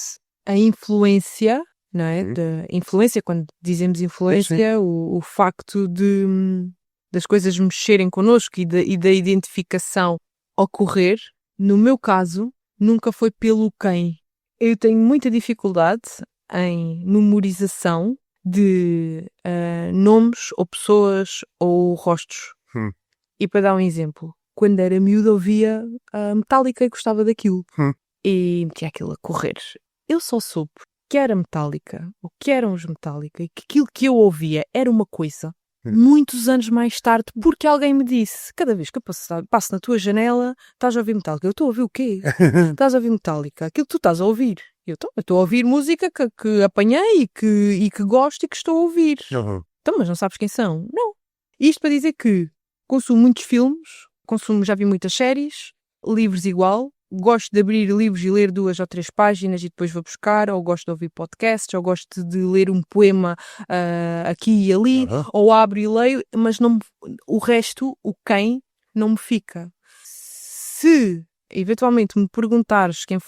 a influência, não é? Da influência, quando dizemos influência, o facto das coisas mexerem connosco e da identificação ocorrer, no meu caso, nunca foi pelo quem. Eu tenho muita dificuldade em memorização de nomes ou pessoas ou rostos. E para dar um exemplo, quando era miúda ouvia a Metallica e gostava daquilo. E metia aquilo a correr. Eu só soube que era Metallica, ou que eram os Metallica, e que aquilo que eu ouvia era uma coisa, muitos anos mais tarde, porque alguém me disse, cada vez que eu passo na tua janela, estás a ouvir Metallica. Eu estou a ouvir o quê? Estás a ouvir Metallica. Aquilo que tu estás a ouvir. Eu estou a ouvir música que apanhei e que gosto e que estou a ouvir. Então, mas não sabes quem são? Não. Isto para dizer que consumo muitos filmes, já vi muitas séries, livros igual, gosto de abrir livros e ler 2 ou 3 páginas e depois vou buscar, ou gosto de ouvir podcasts, ou gosto de ler um poema aqui e ali, ou abro e leio, mas não, o resto, o quem, não me fica. Se eventualmente me perguntares quem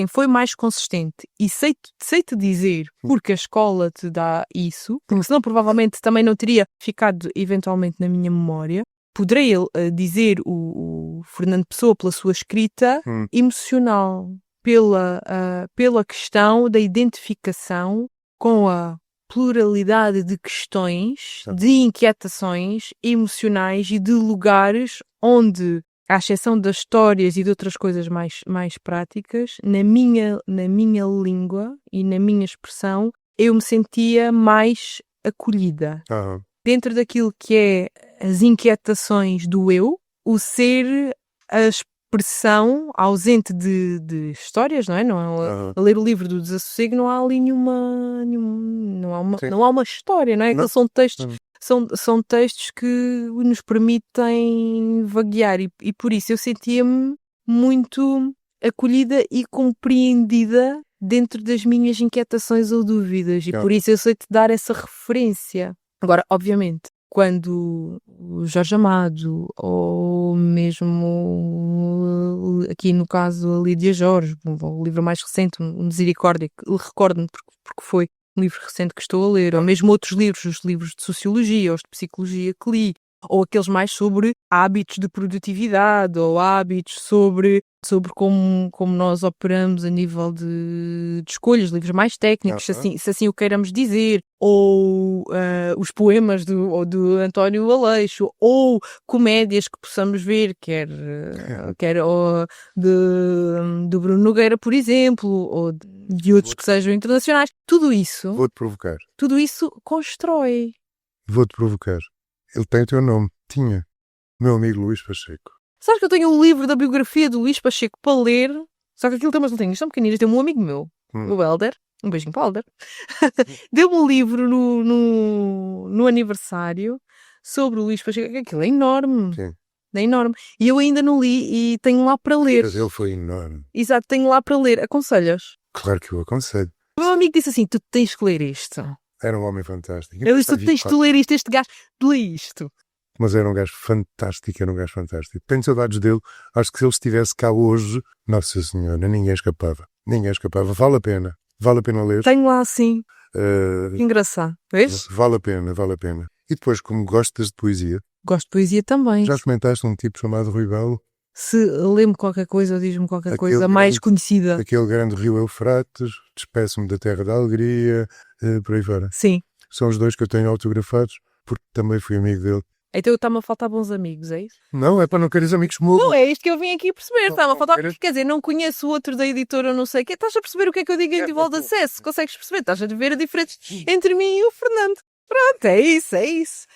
foi mais consistente e sei-te dizer porque a escola te dá isso, porque senão provavelmente também não teria ficado eventualmente na minha memória, poderei dizer o Fernando Pessoa pela sua escrita emocional, pela questão da identificação com a pluralidade de questões, de inquietações emocionais e de lugares onde, à exceção das histórias e de outras coisas mais práticas, na minha língua e na minha expressão, eu me sentia mais acolhida. Dentro daquilo que é as inquietações do eu, o ser a expressão ausente de histórias, não é? A ler o livro do Desassossego não há ali não há uma história, não é? Aqueles são textos, são textos que nos permitem vaguear e por isso eu sentia-me muito acolhida e compreendida dentro das minhas inquietações ou dúvidas e por isso eu sei-te dar essa referência. Agora, obviamente, quando o Jorge Amado ou mesmo aqui no caso a Lídia Jorge, o livro mais recente, o Misericórdia, que recordo-me porque foi um livro recente que estou a ler, ou mesmo outros livros, os livros de Sociologia ou de Psicologia que li, ou aqueles mais sobre hábitos de produtividade, ou hábitos sobre como nós operamos a nível de escolhas, livros mais técnicos, se assim o queiramos dizer, ou os poemas do António Aleixo, ou comédias que possamos ver, quer do Bruno Nogueira, por exemplo, ou de outros que sejam internacionais. Tudo isso... Vou-te provocar. Tudo isso constrói. Vou-te provocar. Ele tem o teu nome. Tinha. Meu amigo Luís Pacheco. Sabes que eu tenho um livro da biografia do Luís Pacheco para ler, só que aquilo tem umas letrinhas tão pequeninas. Tem um amigo meu, o Helder, um beijinho para o Helder, deu-me um livro no aniversário sobre o Luís Pacheco. Aquilo é enorme. Sim. É enorme. E eu ainda não li e tenho lá para ler. Mas ele foi enorme. Exato, tenho lá para ler. Aconselhas? Claro que eu aconselho. O meu amigo disse assim, tu tens que ler isto. Era um homem fantástico. Ele disse, tu tens de ler isto, este gajo, lê isto. Mas era um gajo fantástico. Tenho saudades dele. Acho que se ele estivesse cá hoje, Nossa Senhora, ninguém escapava. Vale a pena ler. Tenho lá assim. Que engraçado. Vês? Vale a pena. E depois, como gostas de poesia... Gosto de poesia também. Já experimentaste um tipo chamado Rui Belo? Se lê-me qualquer coisa ou diz-me qualquer coisa mais conhecida. Aquele grande rio Eufrates, Despeço-me da Terra da Alegria, por aí fora. Sim. São os dois que eu tenho autografados, porque também fui amigo dele. Então está-me a faltar bons amigos, é isso? Não, é para não quereres amigos mudos. Não, é isto que eu vim aqui perceber. Está-me a faltar. Quer dizer, não conheço o outro da editora, não sei o quê. Estás a perceber o que é que eu digo em nível de acesso? Consegues perceber? Estás a ver a diferença entre mim e o Fernando. Pronto, é isso.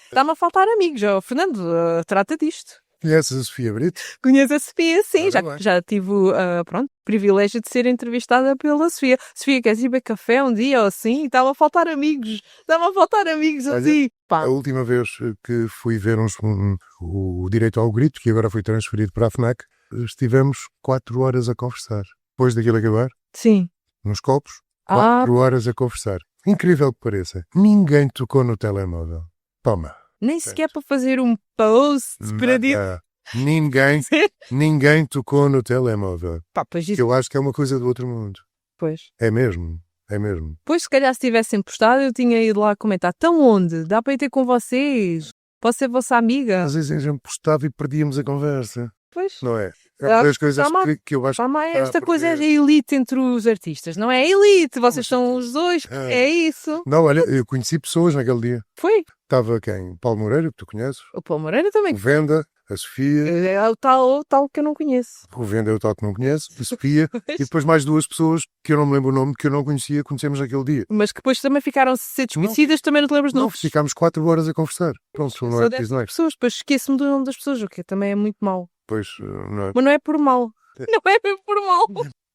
Está-me a faltar amigos. O Fernando trata disto. Conheces a Sofia Brito? Conheço a Sofia, sim. Já tive o privilégio de ser entrevistada pela Sofia. Sofia, queres ir beber café um dia ou assim? Estava a faltar amigos. Assim. A última vez que fui ver o Direito ao Grito, que agora foi transferido para a FNAC, estivemos 4 horas a conversar. Depois daquilo acabar, sim, nos copos, 4 horas a conversar. Incrível que pareça, ninguém tocou no telemóvel. Toma. Nem sequer para fazer um post para dizer. Ninguém tocou no telemóvel. Pois isso... Eu acho que é uma coisa do outro mundo. Pois. É mesmo. Pois, se calhar se tivessem postado, eu tinha ido lá comentar. Estão onde? Dá para ir ter com vocês? Posso ser vossa amiga? Às vezes a gente postava e perdíamos a conversa. Pois. Não é? É uma das coisas que eu acho esta coisa é a elite entre os artistas, não é? Elite, vocês são os dois, é isso. Não, olha, eu conheci pessoas naquele dia. Foi? Estava quem? Paulo Moreira, que tu conheces. O Paulo Moreira também. O Venda, a Sofia. É o tal que eu não conheço. O Venda é o tal que não conheço, a Sofia. E depois mais 2 pessoas que eu não me lembro o nome, que eu não conhecia, conhecemos naquele dia. Mas que depois também ficaram a ser desconhecidas, também não te lembras de nomes. Não, ficámos 4 horas a conversar. Pronto, não é preciso, não é? Pessoas, depois esqueço-me do nome das pessoas, o que também é muito mau. Pois, não é? Mas não é por mal. Não é por mal.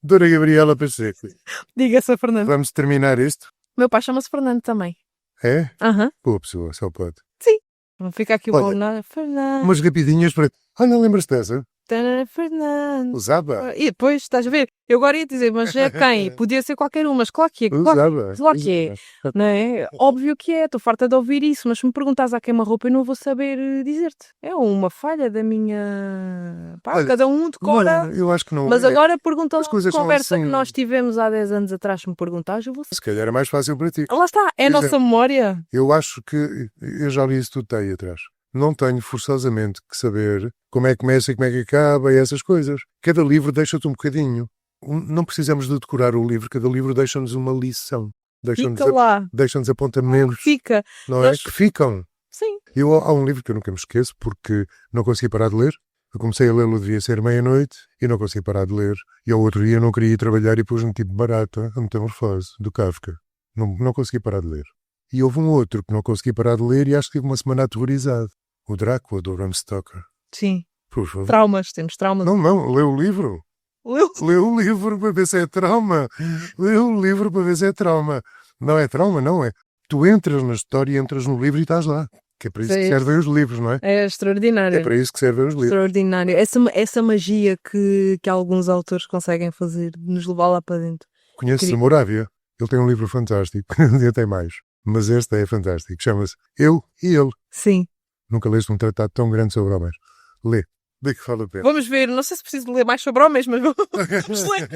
Dona Gabriela Pacheco. Diga-se a Fernando. Vamos terminar isto? Meu pai chama-se Fernando também. É? Aham. Boa pessoa, só pode. Sim. Não fica aqui o bom nada. Fernando. Umas rapidinhas para... não lembras-te dessa? Tana Fernandes. Usava. E depois, estás a ver? Eu agora ia dizer, mas é quem? Podia ser qualquer um, mas claro que é. Claro que é. Não é? Óbvio que é. Estou farta de ouvir isso, mas se me perguntas a queima-roupa, eu não vou saber dizer-te. É uma falha da minha... Pá, Olha, cada um decora. Eu acho que não. Mas agora pergunta lá as coisas a são conversa assim. que nós tivemos há 10 anos atrás, se me perguntares, eu vou saber. Se calhar é mais fácil para ti. Lá está, é a nossa memória. Eu acho que. Eu já li isso tudo aí atrás. Não tenho forçosamente que saber como é que começa e como é que acaba e essas coisas. Cada livro deixa-te um bocadinho. Não precisamos de decorar o livro, cada livro deixa-nos uma lição. Fica lá. Deixa-nos apontamentos. Fica. Não é? Que ficam. Sim. Há um livro que eu nunca me esqueço porque não consegui parar de ler. Eu comecei a lê-lo, devia ser meia-noite, e não consegui parar de ler. E ao outro dia não queria ir trabalhar e pus-me tipo barata, a Metamorfose, do Kafka. Não consegui parar de ler. E houve um outro que não consegui parar de ler e acho que tive uma semana aterrorizado. O Drácula, do Bram Stoker. Sim. Por favor. Traumas, temos traumas. Não, lê o livro. Lê o livro para ver se é trauma. Lê o livro para ver se é trauma. Não é trauma, não é. Tu entras na história, entras no livro e estás lá. Que é para isso que servem os livros, não é? É extraordinário. É para isso que servem os livros. Extraordinário. Essa magia que alguns autores conseguem fazer, de nos levar lá para dentro. Conheces a Moravia? Ele tem um livro fantástico. Ele tem mais. Mas este é fantástico. Chama-se Eu e Ele. Sim. Nunca leste um tratado tão grande sobre homens. Lê. Vê que vale a pena. Vamos ver. Não sei se preciso ler mais sobre homens, mas vamos ler.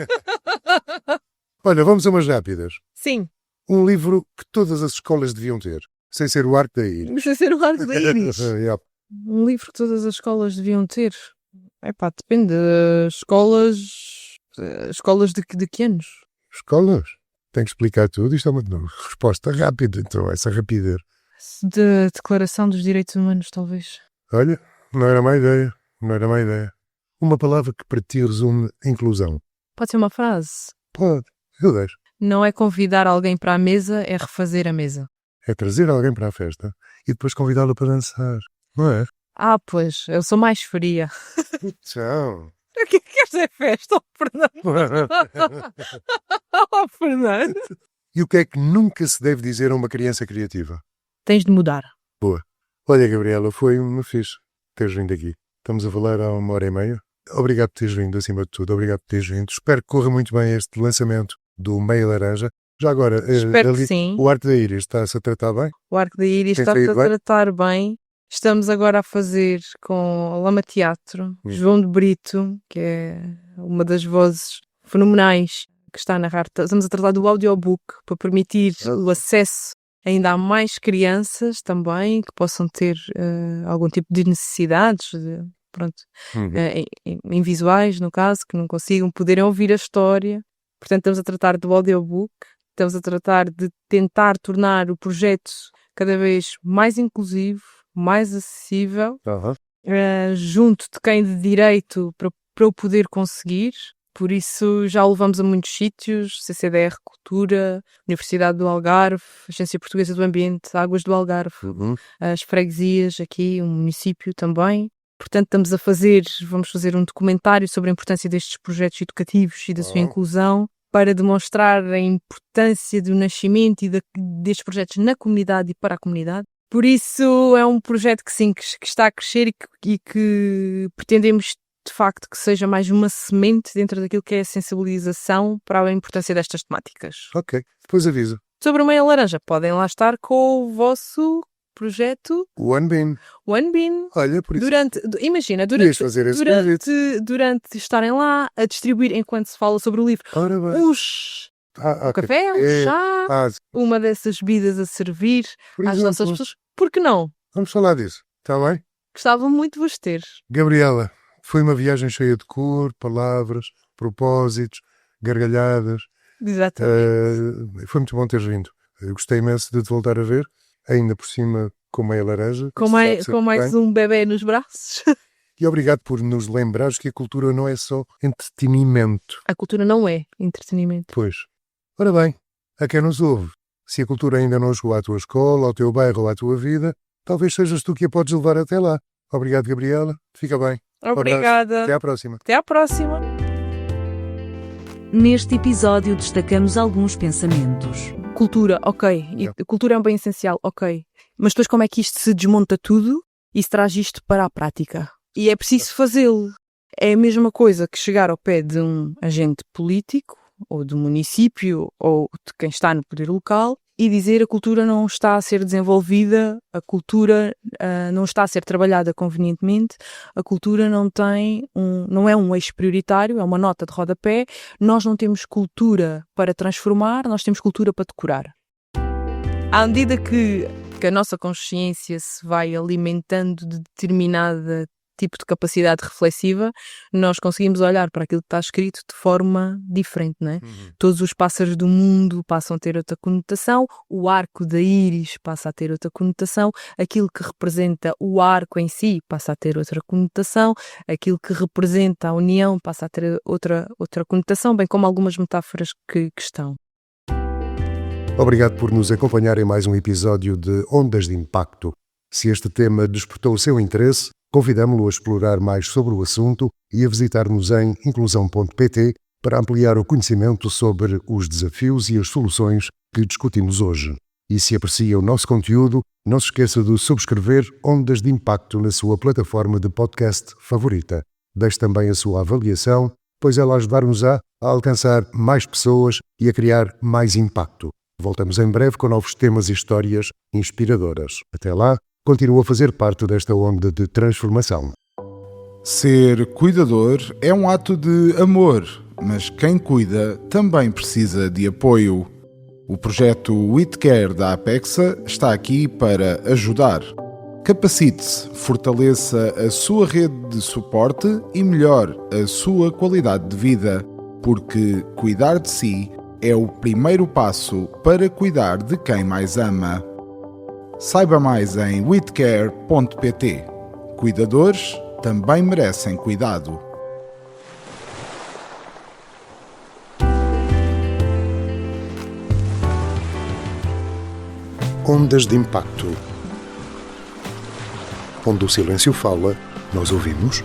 Olha, vamos a umas rápidas. Sim. Um livro que todas as escolas deviam ter. Sem ser o Arco da Íris. Sem ser o Arco da Íris. Yeah. Um livro que todas as escolas deviam ter. Epá, depende. Escolas de que anos? Escolas? Tem que explicar tudo. Isto é uma resposta rápida. Então, essa rapidez. De Declaração dos Direitos Humanos, talvez. Olha, não era má ideia. Não era má ideia. Uma palavra que para ti resume a inclusão. Pode ser uma frase. Pode. Eu deixo. Não é convidar alguém para a mesa, é refazer a mesa. É trazer alguém para a festa e depois convidá-lo para dançar. Não é? Ah, pois. Eu sou mais fria. Tchau. O que queres dizer festa, Fernando? Oh, Fernando. E o que é que nunca se deve dizer a uma criança criativa? Tens de mudar. Boa. Olha, Gabriela, foi uma fixe teres vindo aqui. Estamos a falar há 1h30. Obrigado por teres vindo, acima de tudo. Obrigado por teres vindo. Espero que corra muito bem este lançamento do Meia Laranja. Já agora, espero que sim. O Arco da Íris está-se a tratar bem? O Arco da Íris está-se a tratar bem. Estamos agora a fazer com a Lama Teatro, João de Brito, que é uma das vozes fenomenais que está a narrar. Estamos a tratar do audiobook para permitir o acesso ainda a mais crianças também que possam ter algum tipo de necessidades, em visuais, no caso, que não consigam poderem ouvir a história. Portanto, estamos a tratar do audiobook, estamos a tratar de tentar tornar o projeto cada vez mais inclusivo, mais acessível, junto de quem de direito para o poder conseguir. Por isso já o levamos a muitos sítios, CCDR Cultura, Universidade do Algarve, Agência Portuguesa do Ambiente, Águas do Algarve, as freguesias aqui, um município também. Portanto, vamos fazer um documentário sobre a importância destes projetos educativos e da sua inclusão, para demonstrar a importância do nascimento e destes projetos na comunidade e para a comunidade. Por isso é um projeto que está a crescer e que pretendemos de facto que seja mais uma semente dentro daquilo que é a sensibilização para a importância destas temáticas. Ok, depois aviso. Sobre o Meia Laranja, podem lá estar com o vosso projeto One Bean. One Bean. Olha, por isso. Imagina, durante estarem lá a distribuir enquanto se fala sobre o livro, o café, o chá, uma dessas bebidas a servir às nossas pessoas. Por que não? Vamos falar disso, está bem? Gostava muito de vos ter. Gabriela, foi uma viagem cheia de cor, palavras, propósitos, gargalhadas. Exatamente. Foi muito bom teres vindo. Eu gostei imenso de te voltar a ver, ainda por cima com Meia Laranja. Com mais um bebê nos braços. E obrigado por nos lembrares que a cultura não é só entretenimento. A cultura não é entretenimento. Pois. Ora bem, a quem nos ouve, se a cultura ainda não chegou à tua escola, ao teu bairro ou à tua vida, talvez sejas tu que a podes levar até lá. Obrigado, Gabriela. Fica bem. Obrigada. Até à próxima. Até à próxima. Neste episódio destacamos alguns pensamentos. Cultura, ok. Cultura é um bem essencial, ok. Mas depois como é que isto se desmonta tudo e se traz isto para a prática? E é preciso fazê-lo. é a mesma coisa que chegar ao pé de um agente político, ou do município, ou de quem está no poder local, e dizer a cultura não está a ser desenvolvida, a cultura não está a ser trabalhada convenientemente, a cultura não é um eixo prioritário, é uma nota de rodapé, nós não temos cultura para transformar, nós temos cultura para decorar. À medida que a nossa consciência se vai alimentando de determinada tipo de capacidade reflexiva, nós conseguimos olhar para aquilo que está escrito de forma diferente, não é? Todos os pássaros do mundo passam a ter outra conotação, o arco da íris passa a ter outra conotação, aquilo que representa o arco em si passa a ter outra conotação, aquilo que representa a união passa a ter outra conotação, bem como algumas metáforas que estão. Obrigado por nos acompanhar em mais um episódio de Ondas de Impacto. Se este tema despertou o seu interesse, convidamo-lo a explorar mais sobre o assunto e a visitar-nos em inclusão.pt para ampliar o conhecimento sobre os desafios e as soluções que discutimos hoje. E se aprecia o nosso conteúdo, não se esqueça de subscrever Ondas de Impacto na sua plataforma de podcast favorita. Deixe também a sua avaliação, pois ela ajudar-nos-á a alcançar mais pessoas e a criar mais impacto. Voltamos em breve com novos temas e histórias inspiradoras. Até lá, continua a fazer parte desta onda de transformação. Ser cuidador é um ato de amor, mas quem cuida também precisa de apoio. O projeto WeCare da Apexa está aqui para ajudar. Capacite-se, fortaleça a sua rede de suporte e melhore a sua qualidade de vida, porque cuidar de si é o primeiro passo para cuidar de quem mais ama. Saiba mais em wecare.pt. Cuidadores também merecem cuidado. Ondas de Impacto. Onde o silêncio fala, nós ouvimos.